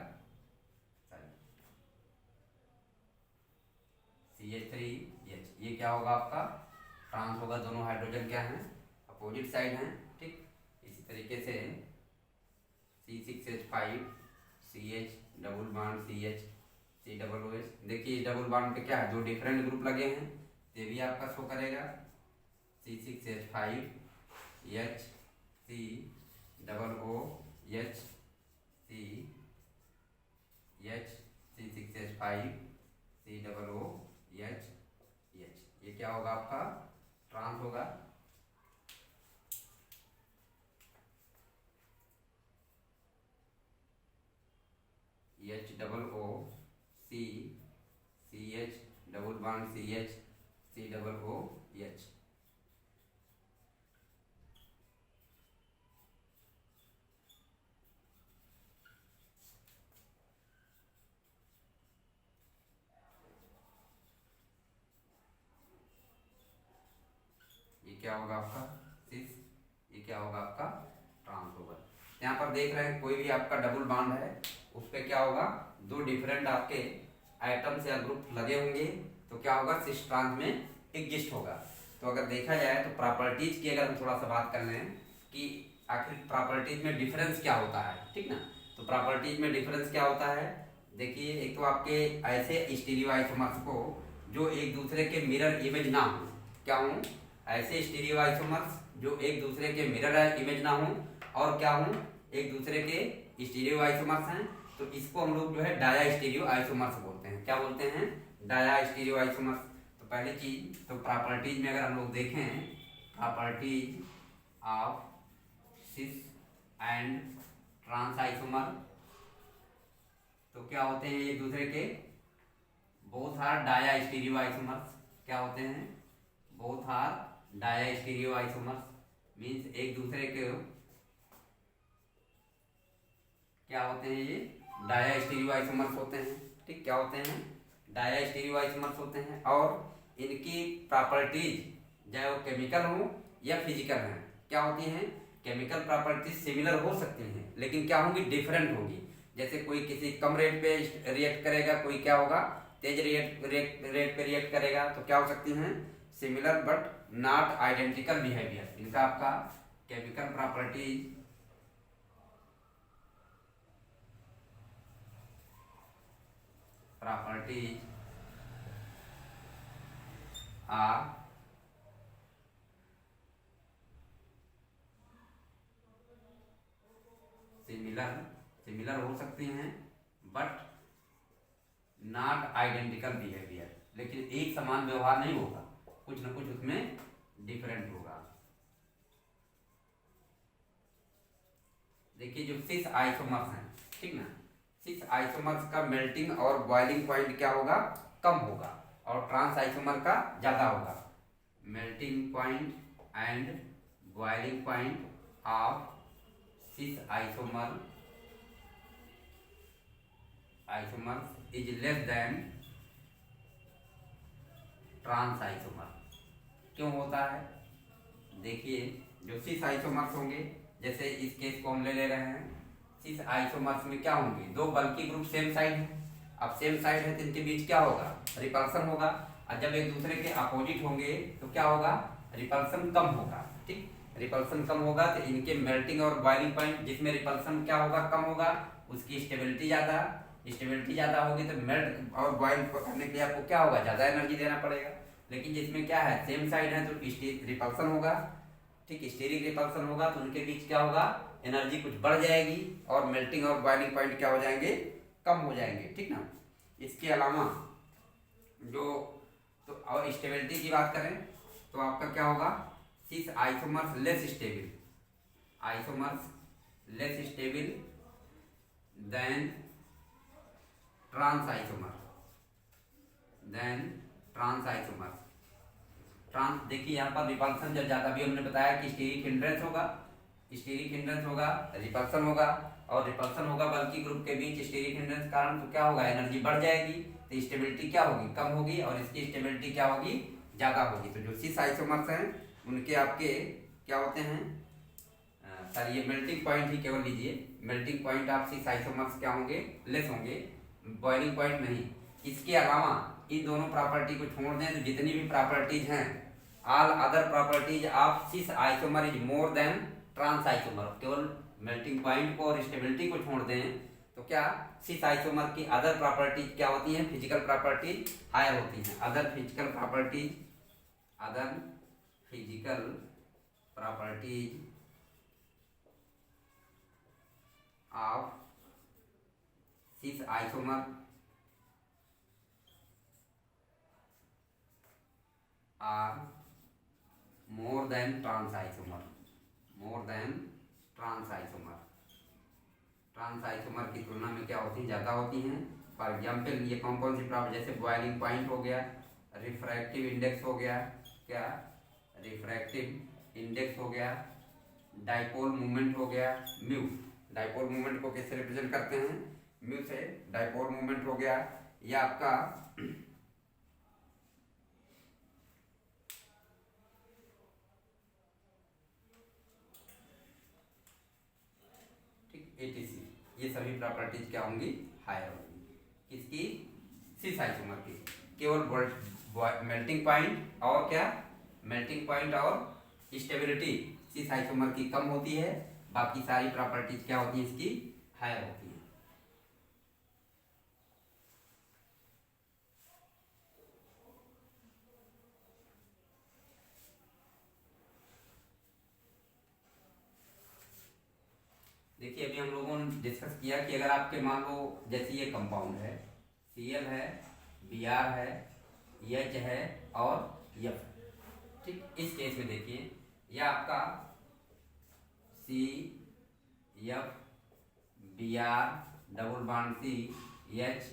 CH3H, ये क्या होगा आपका, ट्रांस होगा। दोनों हाइड्रोजन क्या हैं, अपोजिट साइड हैं। ठीक, इसी तरीके से C6H5 CH double bond CH COOH, देखिए इस डबल बॉन्ड पे क्या है, दो डिफरेंट ग्रुप लगे हैं, ये भी आपका शो करेगा। C6H5 H COOH C6H5 COOH, ये क्या होगा आपका, ट्रांस होगा। HOO CH double bond CH COOH, ये क्या होगा आपका, सिस, ये क्या होगा आपका, ट्रांस होगा। यहाँ पर देख रहे हैं कोई भी आपका डबल बॉन्ड है, उस पर क्या होगा, दो डिफरेंट आपके आइटम्स या ग्रुप लगे होंगे, तो क्या होगा, सिस ट्रांस में एग्जिस्ट होगा। तो अगर देखा जाए तो प्रॉपर्टीज की अगर हम थोड़ा सा बात कर लें कि आखिर प्रॉपर्टीज में डिफरेंस क्या होता है, ठीक ना। तो प्रॉपर्टीज में डिफरेंस क्या होता है, देखिए एक तो आपके ऐसे स्टीरियो आइसोमर्स को जो एक दूसरे के मिरर इमेज ना हो, क्या हो, ऐसे स्टीरियो आइसोमर्स जो एक दूसरे के मिरर इमेज ना हो, और क्या हो, एक दूसरे के स्टीरियो आइसोमर्स हैं, तो इसको हम लोग जो है डाया स्टीरियो आइसोमर्स बोलते हैं। क्या बोलते हैं, डाया स्टीरियो आइसोमर्स। तो पहली चीज, तो प्रॉपर्टीज में अगर हम लोग देखें, properties of cis and trans isomer, तो क्या होते हैं, एक दूसरे के, both are diastereoisomers. क्या होते हैं, both are diastereoisomers, means एक दूसरे के क्या होते हैं, ये डाया स्टीरियो आइसोमर्स होते हैं। ठीक, क्या होते हैं? डाया स्टीरियो आइसोमर्स होते हैं। और इनकी प्रॉपर्टीज चाहे वो केमिकल हो या फिजिकल हैं, क्या होती हैं? केमिकल प्रॉपर्टीज सिमिलर हो सकती हैं, लेकिन क्या होंगी? डिफरेंट होगी। जैसे कोई किसी कम रेट पे रिएक्ट करेगा, कोई क्या होगा? तेज रेट पे रिएक्ट करेगा, तो क्या हो सकती हैं? Similar but not identical behaviour. इनका आपका केमिकल प्रॉपर्टीज आर सिमिलर हो सकती हैं बट नॉट आइडेंटिकल बिहेवियर, लेकिन एक समान व्यवहार नहीं होगा, कुछ ना कुछ उसमें डिफरेंट होगा। देखिए जो सिस आइसोमर्स हैं, ठीक ना, सिस आइसोमर्स का मेल्टिंग और बॉइलिंग पॉइंट क्या होगा? कम होगा, और ट्रांस आइसोमर का ज्यादा होगा। Melting point and boiling point of cis isomers is less than trans isomer. क्यों होता है? देखिए जो सिस आइसोमर्स होंगे, जैसे इस केस को हम ले रहे हैं, सिस आइसोमर्स में क्या होंगे? दो बल्कि ग्रुप सेम साइड है। अब सेम साइड है तो इनके बीच क्या होगा? रिपल्सन होगा। और जब एक दूसरे के अपोजिट होंगे तो क्या होगा? रिपल्सन कम होगा। ठीक, रिपल्सन कम होगा तो इनके मेल्टिंग और बॉइलिंग पॉइंट, जिसमें रिपल्सन क्या होगा? कम होगा, उसकी स्टेबिलिटी ज़्यादा होगी, तो मेल्ट और बॉइल करने के लिए आपको क्या होगा? ज़्यादा एनर्जी देना पड़ेगा। लेकिन जिसमें क्या है, सेम साइड है, तो रिपल्सन होगा। ठीक, स्टीरिक रिपल्सन होगा, तो उनके बीच क्या होगा? एनर्जी कुछ बढ़ जाएगी, और मेल्टिंग और बॉइलिंग पॉइंट क्या हो जाएंगे? कम हो जाएंगे। ठीक ना। इसके अलावा जो तो और स्टेबिलिटी की बात करें तो आपका क्या होगा? Cis isomers less stable than trans isomer. Trans, देखिए यहाँ पर रिपल्सन जब ज्यादा, भी हमने बताया कि स्टीरिक हिंड्रेंस होगा, रिपल्सन होगा, और रिपल्सन होगा बल्कि ग्रुप के बीच स्टीरिक हिंड्रेंस कारण, तो क्या होगा? एनर्जी बढ़ जाएगी, तो स्टेबिलिटी क्या होगी? कम होगी, और इसकी स्टेबिलिटी क्या होगी? ज्यादा होगी। तो जो सिस आइसोमर्स हैं उनके आपके क्या होते हैं? सर ये मेल्टिंग पॉइंट ही केवल लीजिए, melting point of cis isomers क्या होंगे? लेस होंगे, बॉइलिंग पॉइंट नहीं। इसके अलावा इन दोनों प्रॉपर्टी को छोड़ दें तो जितनी भी प्रॉपर्टीज हैं, all other properties of cis isomer is more than trans isomer. केवल मेल्टिंग पॉइंट को और स्टेबिलिटी को छोड़ दें तो क्या सिस आइसोमर की अदर प्रॉपर्टीज क्या होती हैं? फिजिकल प्रॉपर्टीज हायर होती हैं। Other physical properties of cis isomer are more than trans isomer. Trans isomer की तुलना में क्या होती हैं? ज़्यादा होती हैं। फॉर एग्जाम्पल ये कौन कौन सी प्रॉपर्टी? जैसे बॉइलिंग पॉइंट हो गया, रिफ्रैक्टिव इंडेक्स हो गया, क्या रिफ्रैक्टिव इंडेक्स हो गया, डाइपोल मूवमेंट हो गया, म्यू। डाइपोल मूवमेंट को कैसे रिप्रेजेंट करते हैं? म्यू से। डाइपोल मूवमेंट हो गया, या आपका एटीसी। ये सभी प्रॉपर्टीज क्या होंगी? हायर होंगी। किसकी? सिस आइसोमर की। केवल मेल्टिंग पॉइंट और क्या? मेल्टिंग पॉइंट और स्टेबिलिटी सिस आइसोमर की कम होती है, बाकी सारी प्रॉपर्टीज क्या होती है? इसकी हायर होती है। देखिए अभी हम लोगों ने डिस्कस किया कि अगर आपके मान लो जैसे ये कंपाउंड है, Cl है, Br है, H है और F। ठीक, इस केस में देखिए यह आपका CF Br double bond C H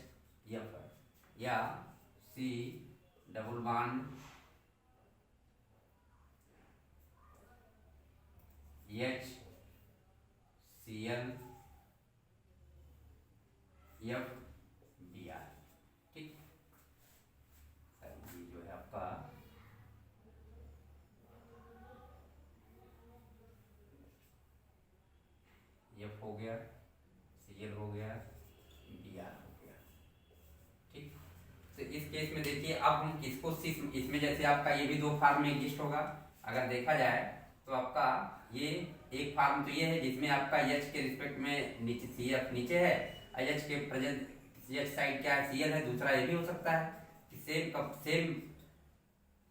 F है, या C double bond H Cl हो गया, Cl हो गया, Br हो गया। ठीक, तो इस केस में देखिए अब हम किसको सिस, इसमें जैसे आपका ये भी दो फार्म में एग्जिस्ट होगा। अगर देखा जाए तो आपका ये एक फार्म तो ये है जिसमें आपका H के रिस्पेक्ट में नीचे CF नीचे है, H के प्रेजेंट H साइड क्या है Cl है। दूसरा ये भी हो सकता है कि सेम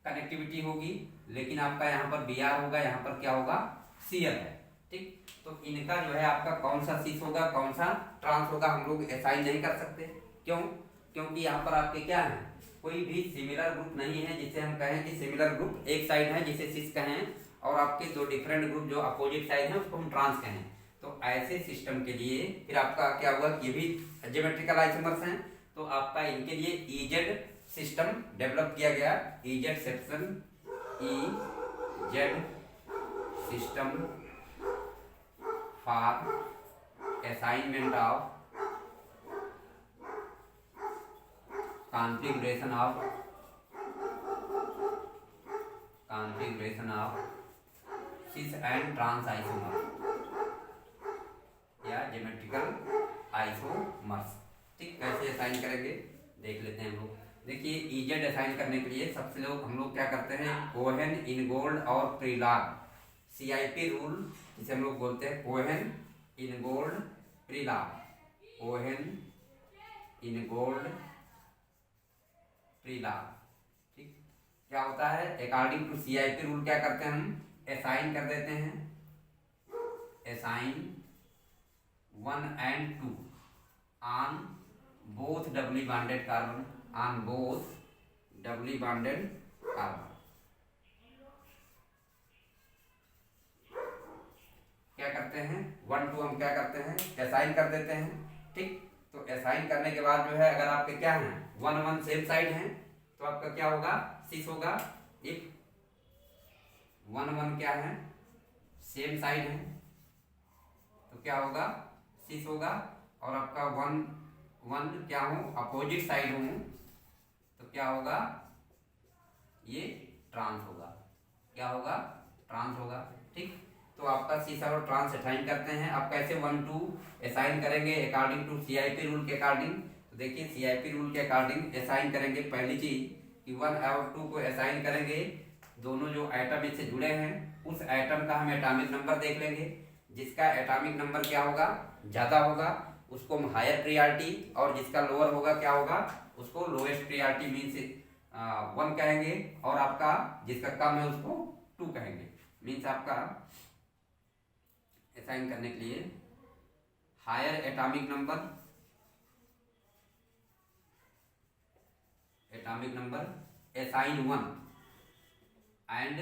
कनेक्टिविटी होगी, लेकिन आपका यहाँ पर Br होगा, यहाँ पर क्या होगा Cl है। ठीक, तो इनका जो है आपका कौन सा सिस होगा कौन सा ट्रांस होगा हम लोग असाइन नहीं कर सकते। क्यों? क्योंकि यहाँ पर आपके क्या है, कोई भी सिमिलर ग्रुप नहीं है जिसे हम कहें कि सिमिलर ग्रुप एक साइड है जिसे सिस कहें, और आपके दो डिफरेंट ग्रुप जो अपोजिट साइड है उसको हम ट्रांस कहें। तो ऐसे सिस्टम के लिए फिर आपका क्या हुआ कि ये भी ज्योमेट्रिकल आइसोमर्स हैं, तो आपका इनके लिए ईजेड सिस्टम डेवलप किया गया। EEZ section, EEZ system for assignment of configuration of cis and trans isomer या ज्योमेट्रिकल आइसोमर्स। ठीक, कैसे असाइन करेंगे देख लेते हैं हम लोग। देखिए इजेड असाइन करने के लिए सबसे हम लोग क्या करते हैं, कोहेन, इनगोल्ड और प्रीलॉग, CIP रूल जिसे हम लोग बोलते हैं कोहेन, इनगोल्ड, प्रीलॉग, कोहेन, इनगोल्ड, प्रीलॉग। ठीक, क्या होता है अकॉर्डिंग टू CIP रूल क्या करते हैं हम असाइन कर देते हैं, assign 1 and 2 on both doubly bonded carbon, on both doubly bonded carbon। क्या करते हैं 1 2 हम क्या करते हैं असाइन कर देते हैं। ठीक, तो असाइन करने के बाद जो है अगर आपके क्या है 1 1 सेम साइड हैं तो आपका क्या होगा सिस होगा। इफ 1 1 क्या है सेम साइड है तो क्या होगा सिस होगा, और आपका 1 1 क्या हो अपोजिट साइड हो तो क्या होगा ये ट्रांस होगा, क्या होगा ट्रांस होगा। ठीक, तो आपका सिस और ट्रांस असाइन करते हैं। आप कैसे 1 2 असाइन करेंगे अकॉर्डिंग टू CIP रूल के अकॉर्डिंग। तो देखिए CIP रूल के अकॉर्डिंग असाइन करेंगे, पहली चीज कि 1 और 2 को असाइन करेंगे, दोनों जो एटम इससे जुड़े हैं उस एटम का हम एटॉमिक नंबर देख लेंगे। जिसका एटॉमिक नंबर क्या होगा ज्यादा होगा उसको हम हायर प्रियॉरिटी, और जिसका लोअर होगा क्या होगा उसको लोएस्ट प्रियॉरिटी मीन्स 1 कहेंगे, और आपका जिसका कम है उसको 2 कहेंगे। मीन्स आपका असाइन करने के लिए higher atomic number assign 1 and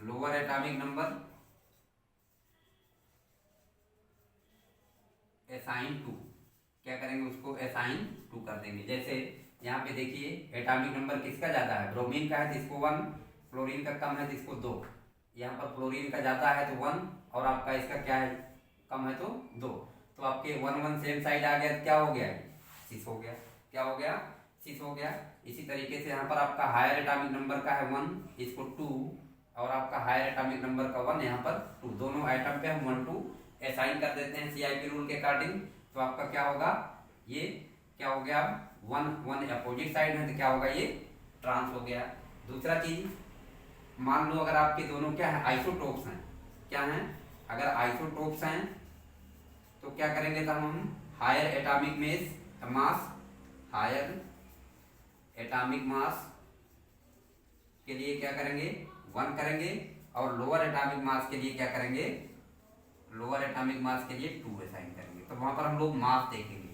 lower atomic number assign 2। क्या करेंगे उसको असाइन 2 कर देंगे। जैसे यहाँ पे देखिए एटॉमिक नंबर किसका ज्यादा है, ब्रोमीन का है तो इसको 1, फ्लोरीन का कम है तो इसको 2। यहाँ पर फ्लोरीन का ज्यादा है तो 1, और आपका इसका क्या है कम है तो 2। तो आपके 1 1 सेम साइड आ गया, क्या हो गया सिस हो गया, क्या हो गया सिस हो गया। इसी तरीके से यहाँ पर आपका हायर एटॉमिक नंबर का है 1, इसको 2, और आपका हायर एटॉमिक नंबर का 1 यहाँ पर 2, दोनों आइटम पे हम 1 2 असाइन कर देते हैं CIP रूल के अकॉर्डिंग। तो आपका क्या होगा ये क्या हो गया 1 1 अपोजिट साइड है तो क्या होगा ये ट्रांस हो गया। दूसरा चीज मान लो अगर आपके दोनों क्या है आइसोटोप्स हैं, क्या हैं अगर आइसोटोप्स हैं तो क्या करेंगे तब हम हायर एटॉमिक मास के लिए क्या करेंगे 1 करेंगे, और लोअर एटॉमिक मास के लिए क्या करेंगे लोअर एटॉमिक मास के लिए 2 असाइन करेंगे। तो वहां पर हम लोग मास देखेंगे,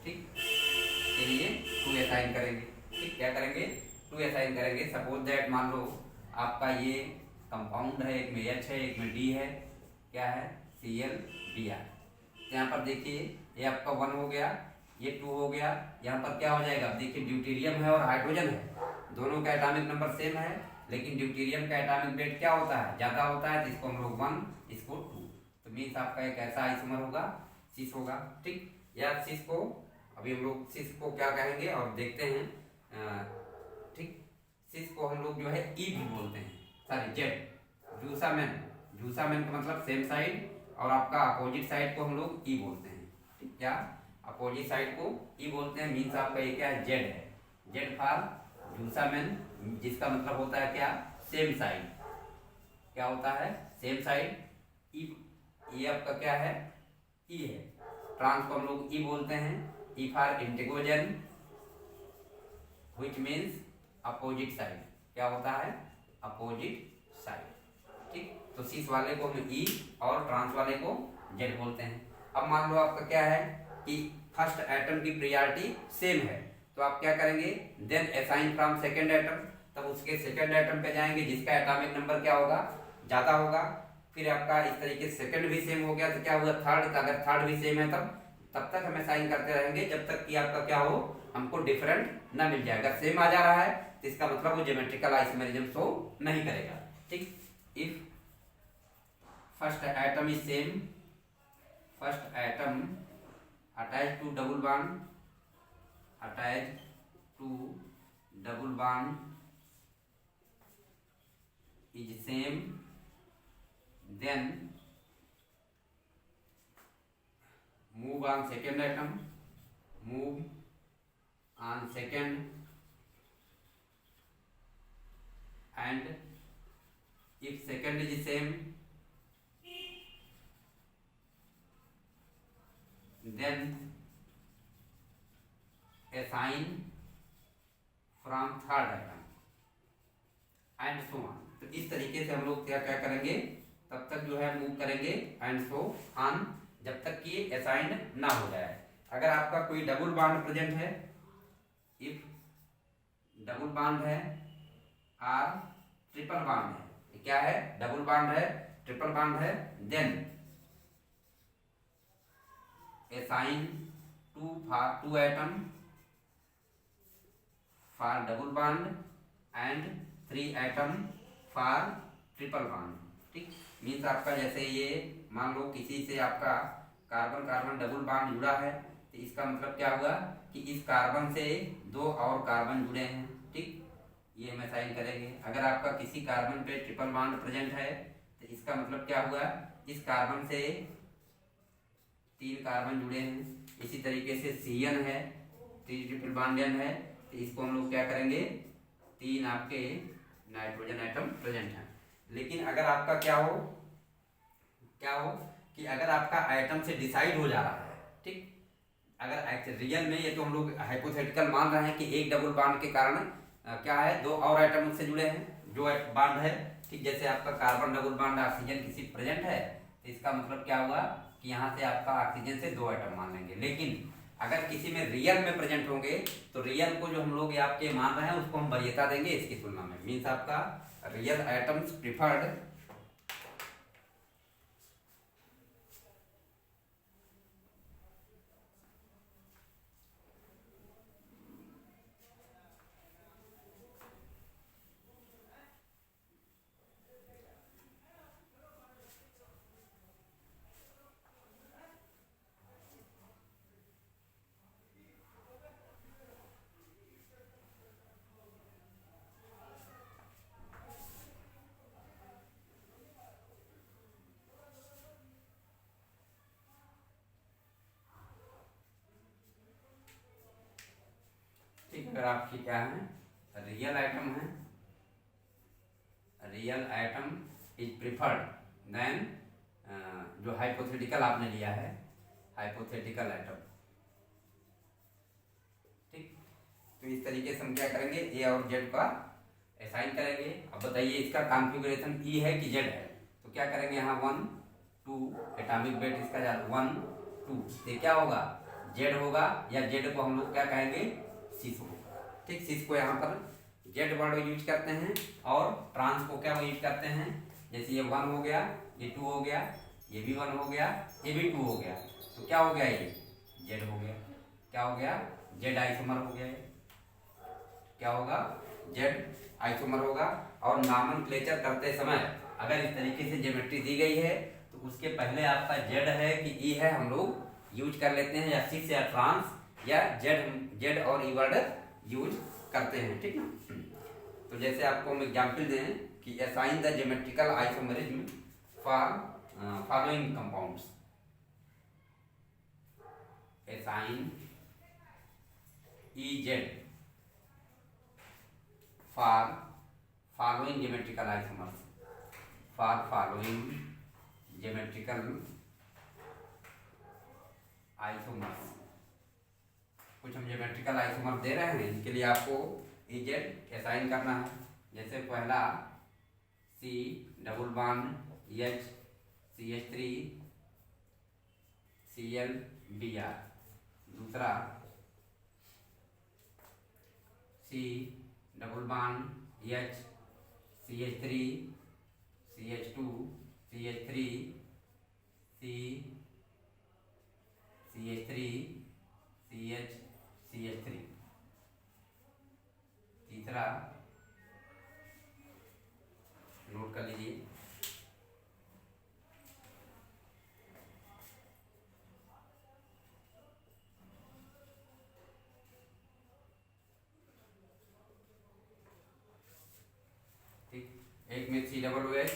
ठीक के लिए 2 असाइन करेंगे। ठीक, क्या करेंगे 2 असाइन करेंगे। सपोज दैट मान लो आपका ये कंपाउंड है, एक में H है एक में D है, क्या है ClBr। यहाँ पर देखिए ये आपका 1 हो गया, ये 2 हो गया, यहाँ पर क्या हो जाएगा देखिए ड्यूटेरियम है और हाइड्रोजन है, दोनों का एटॉमिक नंबर सेम है, लेकिन ड्यूटेरियम का एटॉमिक वेट क्या होता है ज्यादा होता है, जिसको हम लोग 1 इसको 2। तो मीन्स आपका एक ऐसा आइसोमर होगा सिस होगा। ठीक, या सिस को अभी हम लोग सिस को क्या कहेंगे और देखते हैं। ठीक, सिस को हम लोग जो है ई भी बोलते हैं, सॉरी जेड, जूसामेन का मतलब सेम साइड और आपका अपोजिट साइड को हम लोग ई बोलते हैं। ठीक, क्या अपोजिट साइड को ई बोलते हैं, मीन्स आपका ये क्या है, जेड है। जेड फॉर जूसामेन, जिसका मतलब होता है क्या, सेम साइड। क्या होता है, सेम साइड। ई, ये आपका क्या है, ई है। ट्रांस को हम लोग ई बोलते हैं। E for entgegen which means opposite side. क्या होता है, अपोजिट साइड। ठीक, तो सीस वाले को हम ई और ट्रांस वाले को जेड बोलते हैं। अब मान लो आपका क्या है कि फर्स्ट एटम की प्रायोरिटी सेम है, तो आप क्या करेंगे, then assign from second atom, तब उसके सेकंड एटम पे जाएंगे जिसका एटॉमिक नंबर क्या होगा, ज्यादा होगा। फिर आपका इस तरीके से सेकंड भी सेम हो गया तो क्या हुआ, थर्ड का, अगर थर्ड भी सेम है तब तक हमें साइन करते रहेंगे जब तक कि आपका क्या हो, हमको डिफरेंट ना मिल जाए। अगर सेम आ जा रहा है तो इसका मतलब वो ज्योमेट्रिकल आइसोमेरिज्म शो नहीं करेगा। ठीक, if first atom is same, first atom attach to double bond, attach to double bond is same, then move on second atom, move on second, and if second is same, then assign from third atom and so on। तो इस तरीके से हम लोग क्या क्या करेंगे, तब तक जो है मूव करेंगे एंड सो ऑन, जब तक कि असाइन ना हो जाए। अगर आपका कोई डबल बॉन्ड प्रेजेंट है, इफ डबल बॉन्ड है और ट्रिपल बॉन्ड है, क्या है, डबल बॉन्ड है, ट्रिपल बॉन्ड है, then assign two atom for double bond and 3 atom for triple bond. ठीक, मीन्स आपका जैसे ये मान लो किसी से आपका कार्बन कार्बन डबल बॉन्ड जुड़ा है, तो इसका मतलब क्या हुआ कि इस कार्बन से 2 और कार्बन जुड़े हैं। ठीक, ये हम साइन करेंगे। अगर आपका किसी कार्बन पे ट्रिपल बॉन्ड प्रेजेंट है तो इसका मतलब क्या हुआ, इस कार्बन से 3 कार्बन जुड़े हैं। इसी तरीके से CN है, 3 ट्रिपल बॉन्ड है, तो इसको हम लोग क्या करेंगे, 3 आपके नाइट्रोजन एटम प्रेजेंट है। लेकिन अगर आपका क्या हो कि अगर आपका एटम से डिसाइड हो जा रहा है, ठीक, अगर रियल में ये तो हम लोग हाइपोथेटिकल मान रहे हैं कि एक डबल बॉन्ड के कारण क्या है, 2 और एटम उससे जुड़े हैं जो बॉन्ड है। ठीक, जैसे आपका कार्बन डबल बॉन्ड ऑक्सीजन किसी प्रेजेंट है, तो इसका मतलब क्या हुआ कि यहाँ से आपका ऑक्सीजन से 2 एटम मान लेंगे। लेकिन अगर किसी में रियल में प्रेजेंट होंगे तो रियल को जो हम लोग आपके मान रहे हैं उसको हम वरीयता देंगे इसकी तुलना में, मीन्स आपका रियल एटम्स प्रिफर्ड अगर आपकी क्या है, रियल आइटम है, real item is preferred then जो हाइपोथेटिकल आपने लिया है, हाइपोथेटिकल आइटम। ठीक, तो इस तरीके से हम क्या करेंगे, ए और जेड का असाइन करेंगे। अब बताइए इसका कॉन्फ़िगरेशन ई है कि जेड है, तो क्या करेंगे, यहाँ 1 2 एटॉमिक वेट इसका 1 2, तो क्या होगा, जेड होगा, या जेड को हम लोग क्या कहेंगे, सिस होगा। ठीक, सिस को यहाँ पर जेड वर्ड यूज करते हैं और ट्रांस को क्या यूज करते हैं, जैसे ये 1 हो गया, ये 2 हो गया, ये भी 1 हो गया, ये भी 2 हो गया, तो क्या हो गया, ये जेड हो गया। क्या हो गया, जेड आइसोमर हो गया। ये क्या होगा, जेड आइसोमर होगा। और नॉमेनक्लेचर करते समय अगर इस तरीके से ज्योमेट्री दी गई है तो उसके पहले आपका जेड है कि ई है, हम लोग यूज कर लेते हैं, या सिस या ट्रांस या जेड और ई वर्ड यूज करते हैं। ठीक ना, तो जैसे आपको हम एग्जाम्पल दें कि assign the geometrical isomerism for following compounds. Assign Ez for following geometrical isomers. For following geometrical isomers. कुछ हम ज्योमेट्रिकल आइसोमर दे रहे हैं, इनके लिए आपको Ez असाइन करना है। जैसे पहला C double bond H CH3 Cl Br, दूसरा C double bond H CH3 CH2 CH3 C CH3 CH CH3, तीसरा नोट कर लीजिए ठीक, एक में COOH,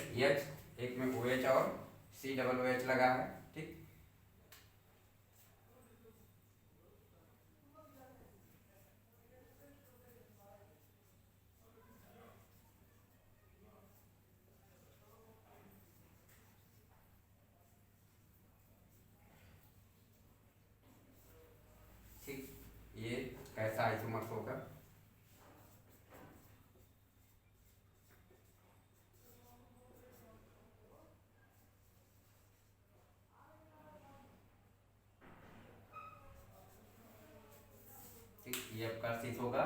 एक में OH और COOH लगा है। ठीक, ये कैसा आइसोमर्स होगा। ठीक, ये आपका सिस होगा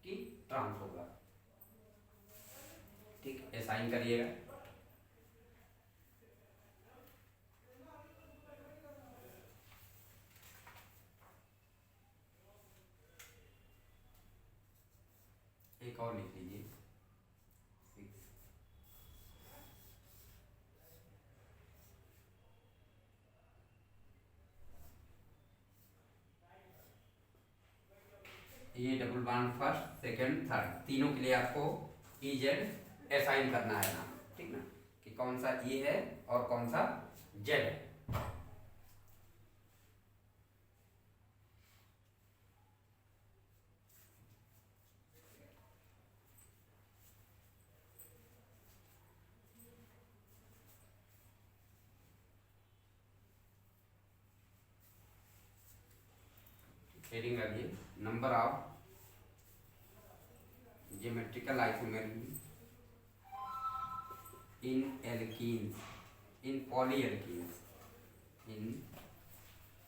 कि ट्रांस होगा। ठीक, असाइन करिएगा। एक और लिख लीजिए 6। ये double bond first second third तीनों के लिए आपको EZ असाइन करना है नाम। ठीक ना, कि कौन सा E है और कौन सा Z है। हेडिंग आइए, number of geometrical isomery in alkenes, in polyalkenes, in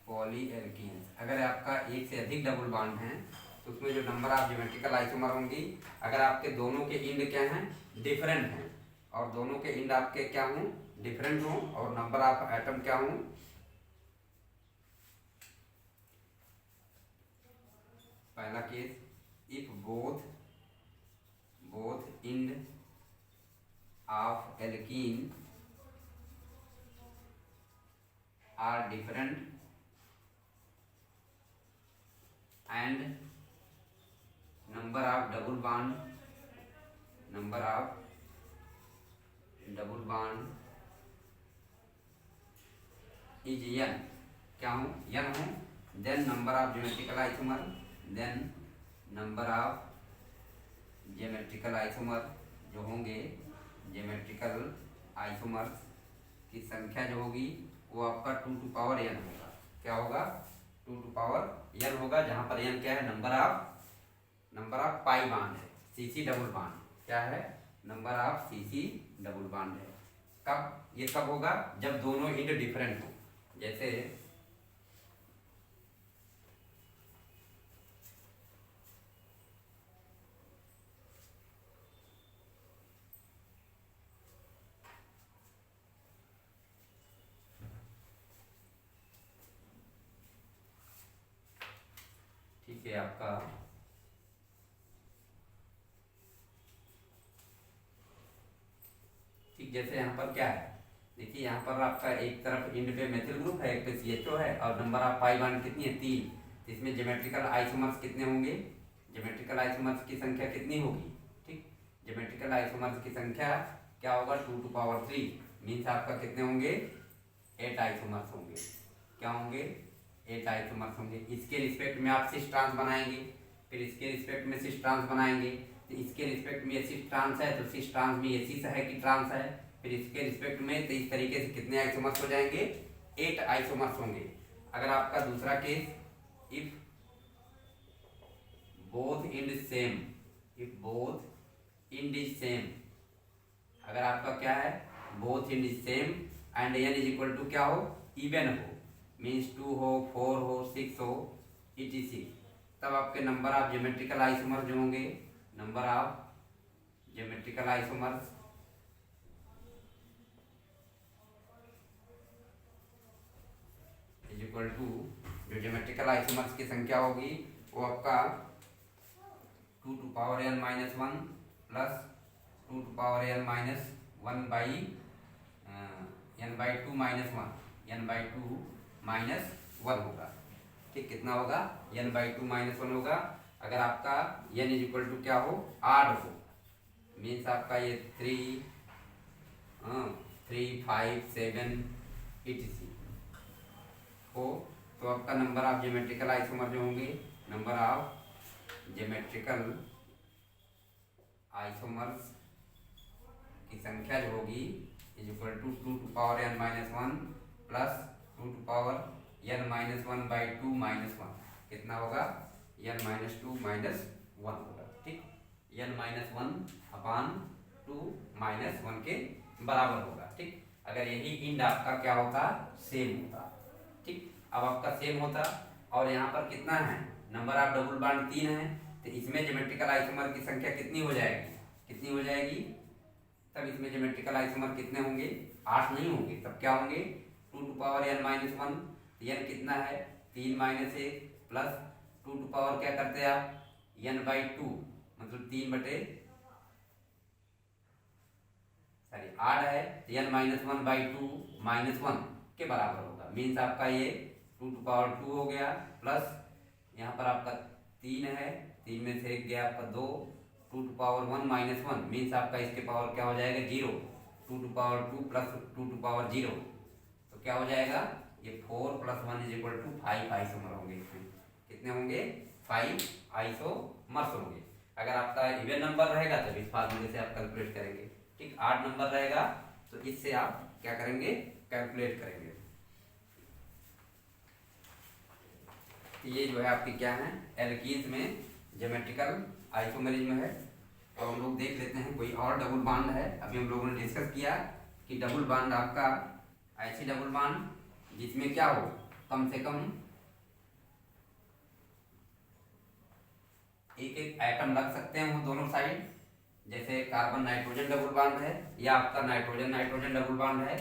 polyalkenes. अगर आपका एक से अधिक डबल बॉन्ड है तो उसमें जो नंबर ऑफ ज्योमेट्रिकल आइसोमर होंगी, अगर आपके दोनों के इंड क्या हैं, डिफरेंट हैं, और दोनों के इंड आपके क्या हों, डिफरेंट हों, और नंबर ऑफ एटम क्या हों, पहला case, if both end of alkene are different and number of double bond is n, क्या हो, n हो, then number of geometrical isomer जो होंगे, ज्योमेट्रिकल आइसोमर्स की संख्या जो होगी वो आपका 2 टू पावर n होगा। क्या होगा, 2 टू पावर n होगा, जहां पर n क्या है, नंबर ऑफ पाई बॉन्ड है, CC डबल बॉन्ड क्या है, number of CC double bond है। कब ये कब होगा, जब दोनों इंड डिफरेंट हो। जैसे ठीक है आपका ठीक, जैसे यहाँ पर क्या है, देखिए यहाँ पर आपका एक तरफ इंड पे मेथिल ग्रुप है, एक पे CHO है, और नंबर ऑफ पाई बॉन्ड कितनी है, 3। तो इसमें ज्योमेट्रिकल आइसोमर्स कितने होंगे, ज्योमेट्रिकल आइसोमर्स की संख्या कितनी होगी। ठीक, ज्योमेट्रिकल आइसोमर्स की संख्या क्या होगा, 2 टू पावर 3, मीन्स आपका कितने होंगे, 8 आइसोमर्स होंगे। क्या होंगे? 8 आइसोमर्स होंगे। इसके रिस्पेक्ट में आप सिस ट्रांस बनाएंगे, फिर इसके रिस्पेक्ट में सिस ट्रांस बनाएंगे। तो इसके रिस्पेक्ट में ये सिस ट्रांस है तो सिस ट्रांस में ये सिस है कि ट्रांस है, फिर इसके रिस्पेक्ट में, तो इस तरीके से कितने आइसोमर्स हो जाएंगे? 8 आइसोमर्स होंगे। अगर आपका दूसरा case, if both end same, if both end is same, अगर आपका क्या है? Both end is same and n is equal to क्या हो? इवन हो, मीन्स 2 हो, 4 हो, 6 हो, etc, तब आपके नंबर ऑफ ज्योमेट्रिकल आइसोमर्स जो होंगे, number of geometrical isomers is equal to, जो ज्योमेट्रिकल आइसोमर्स की संख्या होगी वो आपका 2 to power n minus 1 plus 2 to power n minus 1 by n by 2 minus 1, n by 2 minus 1 होगा। ठीक, कितना होगा? n by 2 minus 1 होगा। अगर आपका n इज इक्वल टू क्या हो? आड हो, मीन्स आपका ये 3, 5, 7 etc हो, तो आपका नंबर ऑफ ज्योमेट्रिकल आइसोमर जो होंगे, नंबर ऑफ ज्योमेट्रिकल आइसोमर्स की संख्या जो होगी is equal to 2 to power n minus 1 plus 2 to power n minus 1 by 2 minus 1, कितना होगा? n minus 2 minus 1 होगा। ठीक, n minus 1 अपान 2 minus 1 के बराबर होगा। ठीक, अगर यही इंड आपका क्या होता? सेम होता। ठीक, अब आपका सेम होता और यहाँ पर कितना है? नंबर ऑफ डबल बॉन्ड 3 है, तो इसमें ज्योमेट्रिकल आइसोमर की संख्या कितनी हो जाएगी? कितनी हो जाएगी? तब इसमें ज्योमेट्रिकल आइसोमर कितने होंगे? 8 नहीं होंगे। तब क्या होंगे? 2 to power n minus 1, n कितना है? 3 minus 1 प्लस 2 to power क्या करते हैं आप? n by 2, मतलब 3 बटे 8 है, n minus 1 by 2 minus 1 के बराबर होगा। मीन्स आपका ये 2 to power 2 हो गया, प्लस यहाँ पर आपका 3 है, 3 में से एक गया आपका 2, 2 to power 1 minus 1, मीन्स आपका इसके पावर क्या हो जाएगा? 0। 2 to power 2 plus 2 to power 0, तो क्या हो जाएगा? ये 4 plus 1 is equal to 5 isomer होंगे। इसमें कितने होंगे? 5 आइसोमर्स होंगे। अगर आपका इवन नंबर रहेगा तो इस फार्मूले से आप कैलकुलेट करेंगे। ठीक, 8 नंबर रहेगा तो इससे आप क्या करेंगे? कैलकुलेट करेंगे। ये जो है आपकी क्या है? एल्कीन्स में ज्योमेट्रिकल आइसोमेरिज्म है। तो हम लोग देख लेते हैं कोई और डबल बॉन्ड है। अभी हम लोगों ने डिस्कस किया कि डबल बॉन्ड आपका ऐसी डबल बॉन्ड जिसमें क्या हो? कम से कम एक एक एटम लग सकते हैं वो दोनों साइड। जैसे कार्बन नाइट्रोजन डबल बॉन्ड है या आपका नाइट्रोजन नाइट्रोजन डबल बॉन्ड है,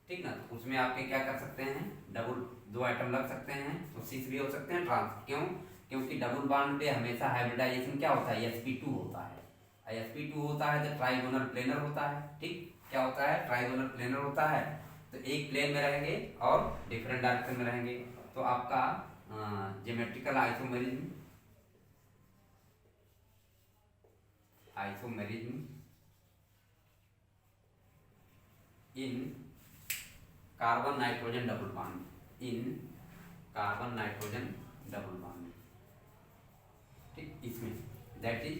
ठीक ना, तो उसमें आपके क्या कर सकते हैं? डबल 2 एटम लग सकते हैं, तो सिस भी हो सकते हैं, ट्रांस। क्यों? क्योंकि डबल बॉन्ड पे हमेशा हाइब्रिडाइजेशन क्या होता है? sp2 होता है। sp2 होता है तो ट्राइगोनल प्लेनर होता है। ठीक, क्या होता है? ट्राइगोनल प्लेनर होता है। तो एक प्लेन में रहेंगे और डिफरेंट डायरेक्शन में रहेंगे। तो आपका ज्योमेट्रिकल आइसोमेरिज्म इन कार्बन नाइट्रोजन डबल बॉन्ड, इन कार्बन नाइट्रोजन डबल बॉन्ड, ठीक, इसमें दैट इज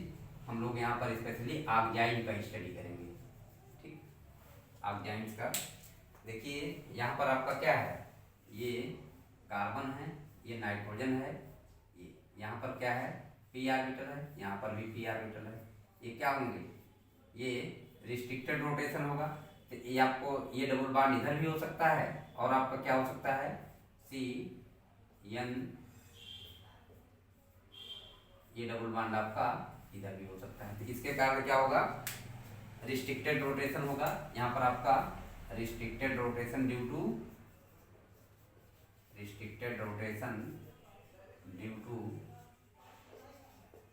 हम लोग यहाँ पर स्पेशली ऑक्जाइड का स्टडी करेंगे। ठीक, ऑक्जाइड्स का देखिए यहाँ पर आपका क्या है? ये कार्बन है, ये नाइट्रोजन है, ये यहाँ पर क्या है? p ऑर्बिटल है, यहाँ पर भी p ऑर्बिटल है। ये क्या होंगे? ये रिस्ट्रिक्टेड रोटेशन होगा। तो ये आपको ये डबल बॉन्ड इधर भी हो सकता है और आपका क्या हो सकता है? CN, ये डबल बॉन्ड आपका इधर भी हो सकता है। तो इसके कारण क्या होगा? रिस्ट्रिक्टेड रोटेशन होगा। यहाँ पर आपका restricted rotation due to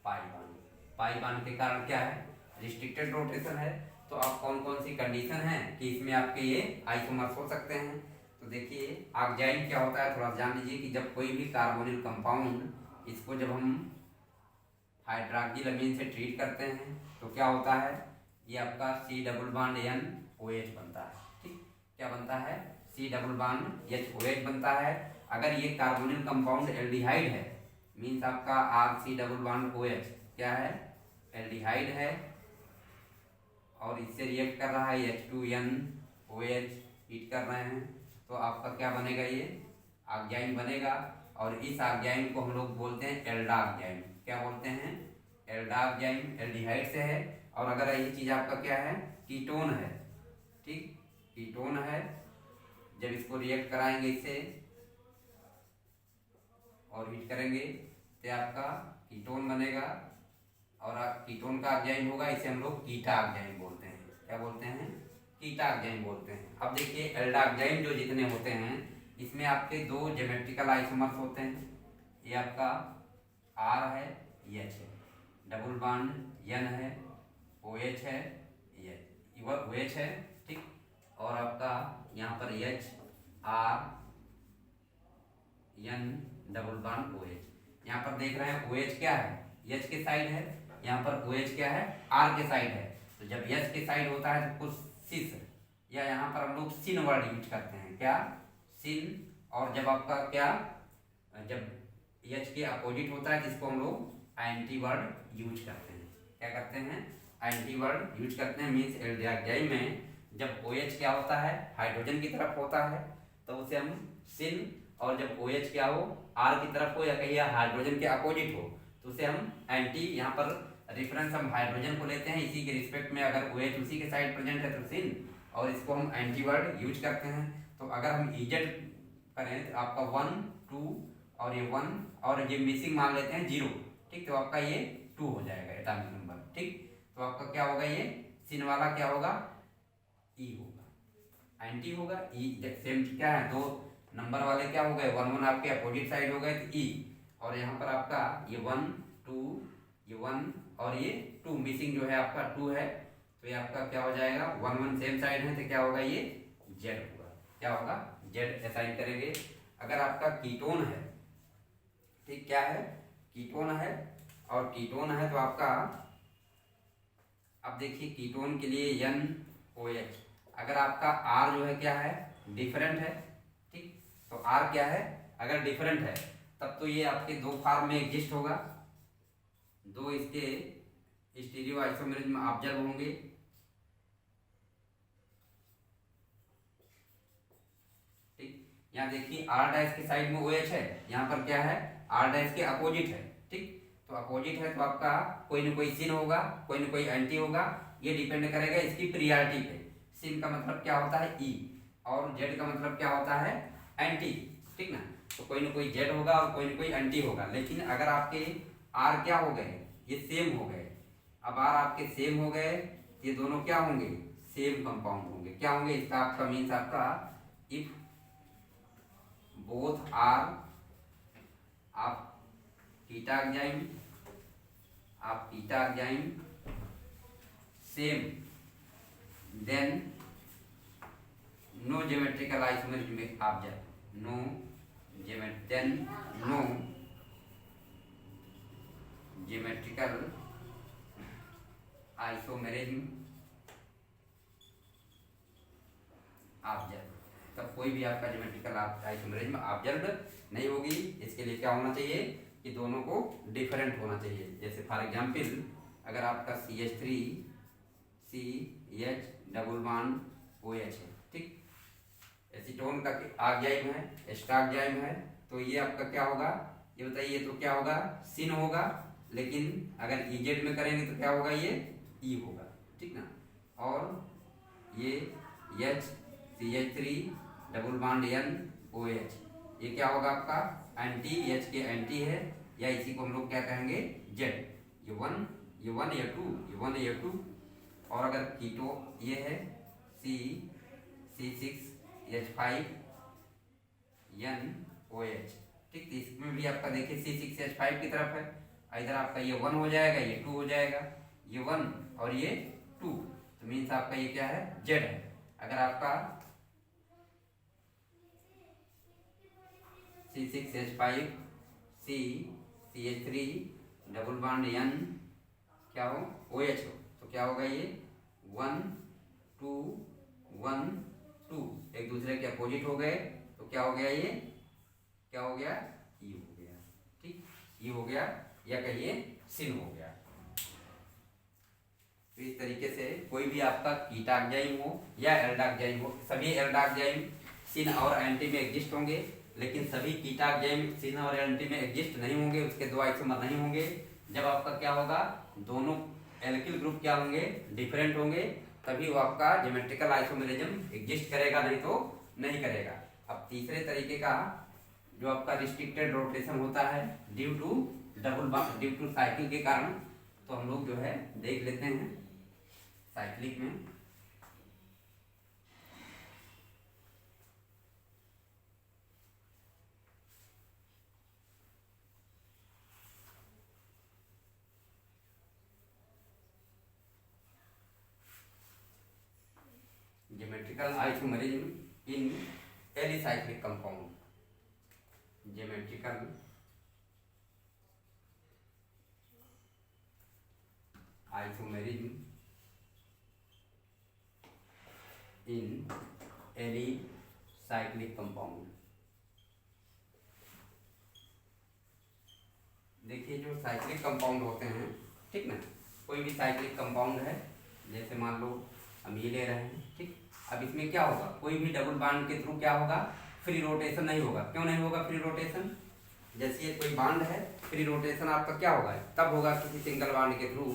pi bond के कारण क्या है? रिस्ट्रिक्टेड रोटेशन है। तो आप कौन कौन सी कंडीशन है कि इसमें आपके ये आइसोमर्स हो सकते हैं? तो देखिए ऑक्जाइड क्या होता है थोड़ा जान लीजिए कि जब कोई भी कार्बोनिल कंपाउंड इसको जब हम हाइड्रोक्सिल अमीन से ट्रीट करते हैं तो क्या होता है? ये आपका C double bond N OH बनता है। ठीक, क्या बनता है? C double bond H O H बनता है। अगर ये कार्बोनिल कंपाउंड एल्डिहाइड है, मीन्स आपका R C double bond O H क्या है, एल्डिहाइड है, और इससे रिएक्ट कर रहा है H2NOH, हीट कर रहे हैं, तो आपका क्या बनेगा, ये आर्गेनाइन बनेगा। और इस आर्गेनाइन को हम लोग बोलते हैं एल्डार्गेनाइन। क्या बोलते हैं, एल्डार्गेनाइन, एल्डिहाइड से है। और अगर ये चीज़ आपका क्या है, कीटोन है, ठीक, कीटोन है, जब इसको रिएक्ट कराएंगे इससे और हीट करेंगे तो आपका कीटोन बनेगा, और कीटोन का आर्गेनाइन होगा, इसे हम लोग कीटा आर्गेनाइन बोलते हैं। क्या बोलते हैं, कीटा आर्गेनाइन बोलते हैं। अब देखिए एल्डार्गेनाइन जो जितने होते हैं, इसमें आपके दो ज्योमेट्रिकल आइसोमर्स होते हैं। ये आपका आर है, एच है, डबल बॉन्ड एन है, ओ एच है, ओ एच है, ठीक। और आपका यहाँ पर H R N double bond O H. यहाँ पर देख रहे हैं ओ एच क्या है, एच के साइड है, यहाँ पर ओ एच क्या है, आर के साइड है। तो जब एच के साइड होता है तो कुछ सिस, या यहाँ पर हम लोग सिन वर्ड यूज करते हैं, क्या, सिन। और जब आपका क्या, जब एच के अपोजिट होता है जिसको हम लोग एंटी वर्ड यूज करते हैं। क्या करते हैं, एंटी वर्ड यूज करते हैं। मीन्स एल्डिहाइड में जब ओ एच क्या होता है, हाइड्रोजन की तरफ होता है, तो उसे हम सिन, और जब ओ एच क्या हो, आर की तरफ हो, या कहीं हाइड्रोजन के अपोजिट हो, तो उसे हम एंटी, यहाँ पर रेफरेंस हम हाइड्रोजन को लेते हैं, इसी के रिस्पेक्ट में अगर ओ एच उसी के साइड प्रेजेंट है तो सिन, और इसको हम एंटी वर्ड यूज करते हैं। तो अगर हम इजेड करें तो आपका 1 2 और ये 1 और ये मिसिंग मान लेते हैं 0, ठीक, तो आपका ये 2 हो जाएगा एटॉमिक नंबर, ठीक। तो आपका क्या होगा, ये सिन वाला क्या होगा, ई होगा, एंटी होगा, ई सेम क्या है, दो नंबर वाले क्या हो गए, 1 1 आपके अपोजिट साइड हो गए तो ई, और यहाँ पर आपका ये 1 2, ये 1 और ये 2 मिसिंग जो है आपका 2 है, तो ये आपका क्या हो जाएगा, 1 1 सेम साइड है तो क्या होगा, ये जेड होगा। क्या होगा, जेड असाइन करेंगे। अगर आपका कीटोन है, ठीक, क्या है, कीटोन है, और कीटोन है तो आपका, अब देखिए कीटोन के लिए NOH, अगर आपका R जो है क्या है, डिफरेंट है, ठीक, तो R क्या है, अगर डिफरेंट है तब तो ये आपके दो फॉर्म में एग्जिस्ट होगा, दो इसके स्टीरियो आइसोमेरिज्म ऑब्जर्व होंगे, ठीक। यहाँ देखिए R डैश के साइड में OH है, यहाँ पर क्या है, R डैश के अपोजिट है, ठीक, तो अपोजिट है तो आपका कोई ना कोई सिन होगा, कोई ना कोई एंटी होगा, ये डिपेंड करेगा इसकी प्रियॉरिटी पे। सिन का मतलब क्या होता है, ई, और जेड का मतलब क्या होता है, एंटी, ठीक ना। तो कोई ना कोई जेड होगा और कोई ना कोई एंटी होगा। लेकिन अगर आपके आर क्या हो गए, ये सेम हो गए, अब आर आपके सेम हो गए, ये दोनों क्या होंगे, सेम कंपाउंड होंगे। क्या होंगे, इसका आपका मीन्स आपका इफ बोथ आर आप कीटा एंजाइम, आप कीटा एंजाइम same, then no geometrical isomerism observe, no then no geometrical isomerism observe, तब कोई भी आपका ज्योमेट्रिकल आइसोमेरिज्म ऑब्जर्व नहीं होगी। इसके लिए क्या होना चाहिए कि दोनों को डिफरेंट होना चाहिए। जैसे फॉर एग्जांपल अगर आपका CH3CH डबल बॉन्ड OH है, ठीक, एसीटोन का आर्गेनाइन है, एस्ट्रार्गेनाइन है, तो ये आपका क्या होगा, ये बताइए, तो क्या होगा, सिन होगा। लेकिन अगर इजेड में करेंगे तो क्या होगा, ये ई होगा, ठीक ना। और ये CH3 डबल बॉन्ड NOH, ये क्या होगा आपका एंटी, H के एंटी है, या इसी को हम लोग क्या कहेंगे, जेड। ये 1 ये 1 ये 2, ये 1 ये 2। और अगर कीटो ये है C6H5 NOH, ठीक, तो इसमें भी आपका देखिए C6H5 की तरफ है, इधर आपका ये 1 हो जाएगा, ये 2 हो जाएगा, ये 1 और ये 2, तो मीन्स आपका ये क्या है, जेड है। अगर आपका C6H5 CH3 double bond N क्या हो, OH हो, तो क्या होगा, ये 1 2 1 2, एक दूसरे के अपोजिट हो गए तो क्या हो गया, ये क्या हो गया, ई हो गया। ठीक, ई हो गया या कहिए सिन हो गया। तो इस तरीके से कोई भी आपका कीटाक्जाइम हो या एल्डाक्जाइम हो, सभी एल्डाक्जाइम सिन और एंटी में एग्जिस्ट होंगे, लेकिन सभी कीटाक्जाइम सिन और एंटी में एग्जिस्ट नहीं होंगे, उसके दो आइसोमर नहीं होंगे। जब आपका क्या होगा, दोनों एल्किल ग्रुप क्या होंगे, डिफरेंट होंगे, तभी वो आपका ज्योमेट्रिकल आइसोमेरिज्म एग्जिस्ट करेगा, नहीं तो नहीं करेगा। अब तीसरे तरीके का जो आपका रिस्ट्रिक्टेड रोटेशन होता है ड्यू टू साइकिल के कारण, तो हम लोग जो है देख लेते हैं साइक्लिक में। ज्योमेट्रिकल आइसोमेरिज्म इन एलिसाइक्लिक कंपाउंड, ज्योमेट्रिकल आइसोमेरिज्म इन एलिसाइक्लिक कंपाउंड। देखिए जो साइक्लिक कंपाउंड होते हैं, ठीक ना, कोई भी साइक्लिक कंपाउंड है, जैसे मान लो हम ये ले रहे हैं, ठीक। अब इसमें क्या होगा, कोई भी डबल बॉन्ड के थ्रू क्या होगा, फ्री रोटेशन नहीं होगा। क्यों नहीं होगा फ्री रोटेशन, जैसे ये कोई बॉन्ड है, फ्री रोटेशन आपका क्या होगा, तब होगा किसी सिंगल बॉन्ड के थ्रू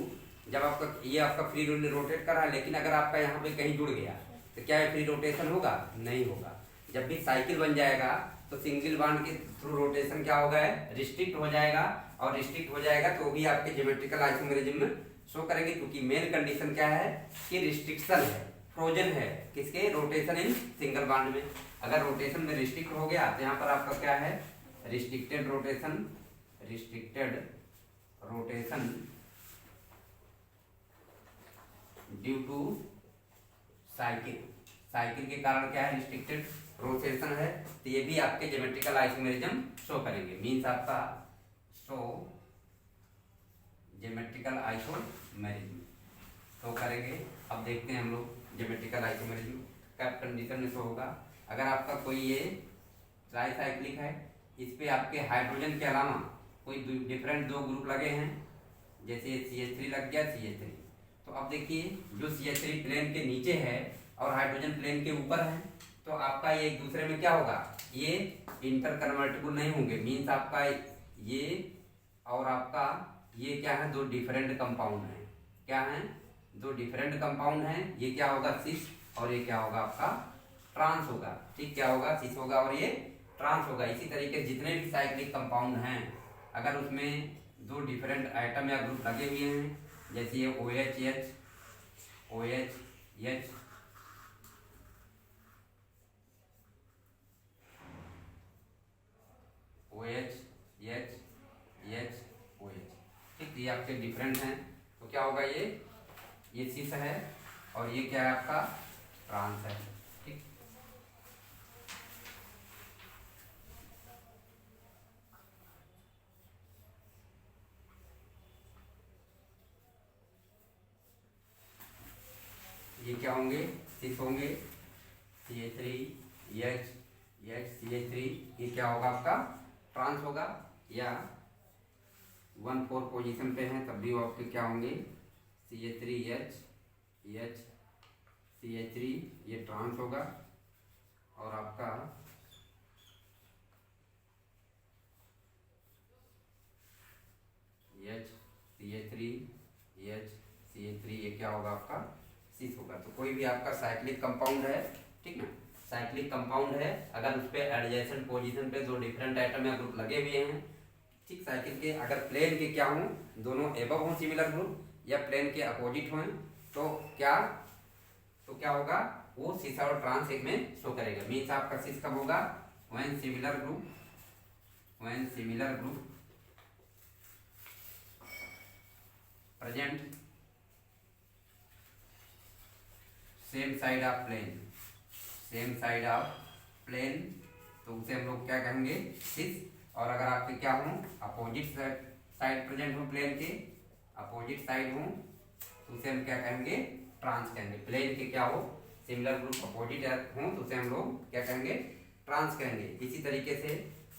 जब आपका ये आपका फ्री रोटेट कर रहा है, लेकिन अगर आपका यहाँ पे कहीं जुड़ गया तो क्या है, फ्री रोटेशन होगा, नहीं होगा। जब भी साइकिल बन जाएगा तो सिंगल बॉन्ड के थ्रू रोटेशन क्या होगा, रिस्ट्रिक्ट हो जाएगा, और रिस्ट्रिक्ट हो जाएगा तो भी आपके ज्योमेट्रिकल आइसोमेरिज्म में शो करेंगे, क्योंकि मेन कंडीशन क्या है कि रिस्ट्रिक्शन है, फ्रोजन है, किसके, रोटेशन इन सिंगल बॉन्ड में। अगर रोटेशन में रिस्ट्रिक्ट हो गया तो यहाँ पर आपका क्या है, restricted rotation due to cycle के कारण क्या है, रिस्ट्रिक्टेड रोटेशन है, तो ये भी आपके ज्योमेट्रिकल आइसोमेरिज्म शो करेंगे। मींस आपका शो ज्योमेट्रिकल आइसोमेरिज्म शो करेंगे। अब देखते हैं हम लोग ज्योमेट्रिकल आइसोमेरिज्म कब कंडीशन में शो होगा। अगर आपका कोई ये ट्राईसाइक्लिक है, इस पे आपके हाइड्रोजन के अलावा कोई डिफरेंट दो ग्रुप लगे हैं, जैसे CH3 लग गया, CH3, तो अब देखिए जो CH3 प्लेन के नीचे है और हाइड्रोजन प्लेन के ऊपर है, तो आपका ये एक दूसरे में क्या होगा, ये इंटर कन्वर्टिबल नहीं होंगे। मीन्स आपका ये और आपका ये क्या है, दो डिफरेंट कंपाउंड हैं। क्या है, दो डिफरेंट कंपाउंड हैं। ये क्या होगा, सिस, और ये क्या होगा आपका ट्रांस होगा। ठीक, क्या होगा, सिस होगा और ये ट्रांस होगा। इसी तरीके जितने भी साइक्लिक कंपाउंड हैं, अगर उसमें दो डिफरेंट आइटम या ग्रुप लगे हुए हैं, जैसे ये OH H, ठीक, ये आपके डिफरेंट हैं, तो क्या होगा, ये सिस है और ये क्या है आपका ट्रांस है। ठीक, ये क्या होंगे, सिस होंगे, CH3 H CH3, ये क्या होगा आपका ट्रांस होगा। या 1,4 पोजीशन पे हैं तब भी वो आपके क्या होंगे, CH3 H CH3, ये ट्रांस होगा, और आपका CH3 CH3, ये क्या होगा आपका सिस होगा। तो कोई भी आपका साइक्लिक कंपाउंड है, ठीक ना, साइक्लिक कंपाउंड है, अगर उस पर एडजेसेंट पोजीशन पे दो डिफरेंट आइटम या ग्रुप लगे हुए हैं, ठीक, साइकिल के अगर प्लेन के क्या हों, दोनों एबव हों सिमिलर ग्रुप, या प्लेन के अपोजिट हों, तो क्या होगा, वो सिस और ट्रांस एक में शो करेगा। मीन्स आपका सिस कब होगा, when similar group present same side of plane, तो उसे हम लोग क्या कहेंगे, सिस। और अगर आपके क्या हों, अपोजिट साइड प्रेजेंट हो, प्लेन के अपोजिट साइड हो, तो उसे हम क्या कहेंगे, ट्रांस कहेंगे। प्लेन के क्या हो, सिमिलर ग्रुप अपोजिट हों तो उसे हम लोग क्या कहेंगे, ट्रांस कहेंगे। इसी तरीके से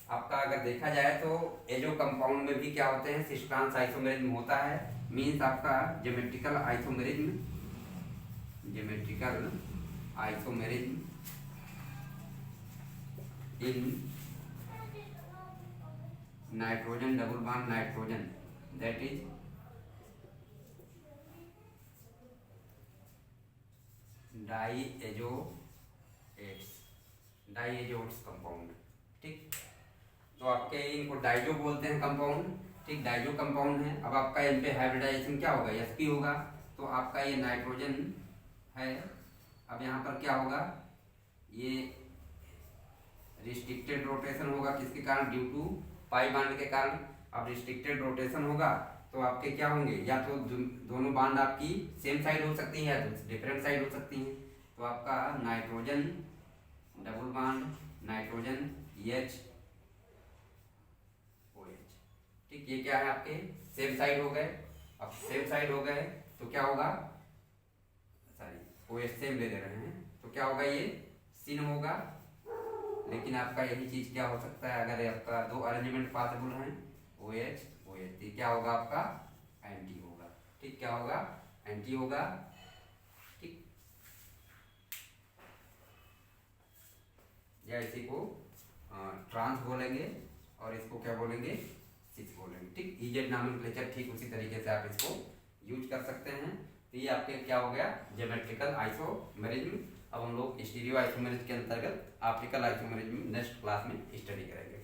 आपका अगर देखा जाए तो एजो कंपाउंड में भी क्या होते हैं, सिस ट्रांस आइसोमेरिज्म होता है। मीन्स आपका geometrical isomerism in nitrogen double bond nitrogen, that is diazots compound. ठीक, तो आपके इनको डाइजो बोलते हैं कंपाउंड। ठीक, डाइजो कंपाउंड है। अब आपका इन पे हाइब्रिडाइजेशन क्या होगा, sp होगा। तो आपका ये नाइट्रोजन है, अब यहाँ पर क्या होगा, ये रिस्ट्रिक्टेड रोटेशन होगा, किसके कारण, ड्यू टू पाई बांड के कारण। अब रिस्ट्रिक्टेड रोटेशन होगा तो आपके क्या होंगे, या तो दोनों बांड आपकी सेम साइड हो सकती है या तो डिफरेंट साइड हो सकती हैं। तो आपका nitrogen double bond nitrogen H O H. ठीक, ये क्या है, आपके सेम साइड हो गए। अब सेम साइड हो गए तो क्या होगा, सॉरी ओ एच सेम ले रहे हैं तो क्या होगा, ये सिन होगा। लेकिन आपका यही चीज क्या हो सकता है, अगर आपका दो अरेंजमेंट पॉसिबल हैं ओ एच तो क्या होगा, आपका एंटी होगा। ठीक, क्या होगा, एंटी होगा। ठीक, या इसी को ट्रांस बोलेंगे और इसको क्या बोलेंगे, सिस बोलेंगे। ठीक, इजेड नॉमेनक्लेचर ठीक उसी तरीके से आप इसको यूज कर सकते हैं। तो ये आपके क्या हो गया, ज्योमेट्रिकल आइसोमेरिज्म। अब हम लोग स्टीरियो आइसोमेरिज्म के अंतर्गत ऑप्टिकल आइसोमेरिज्म नेक्स्ट क्लास में स्टडी करेंगे।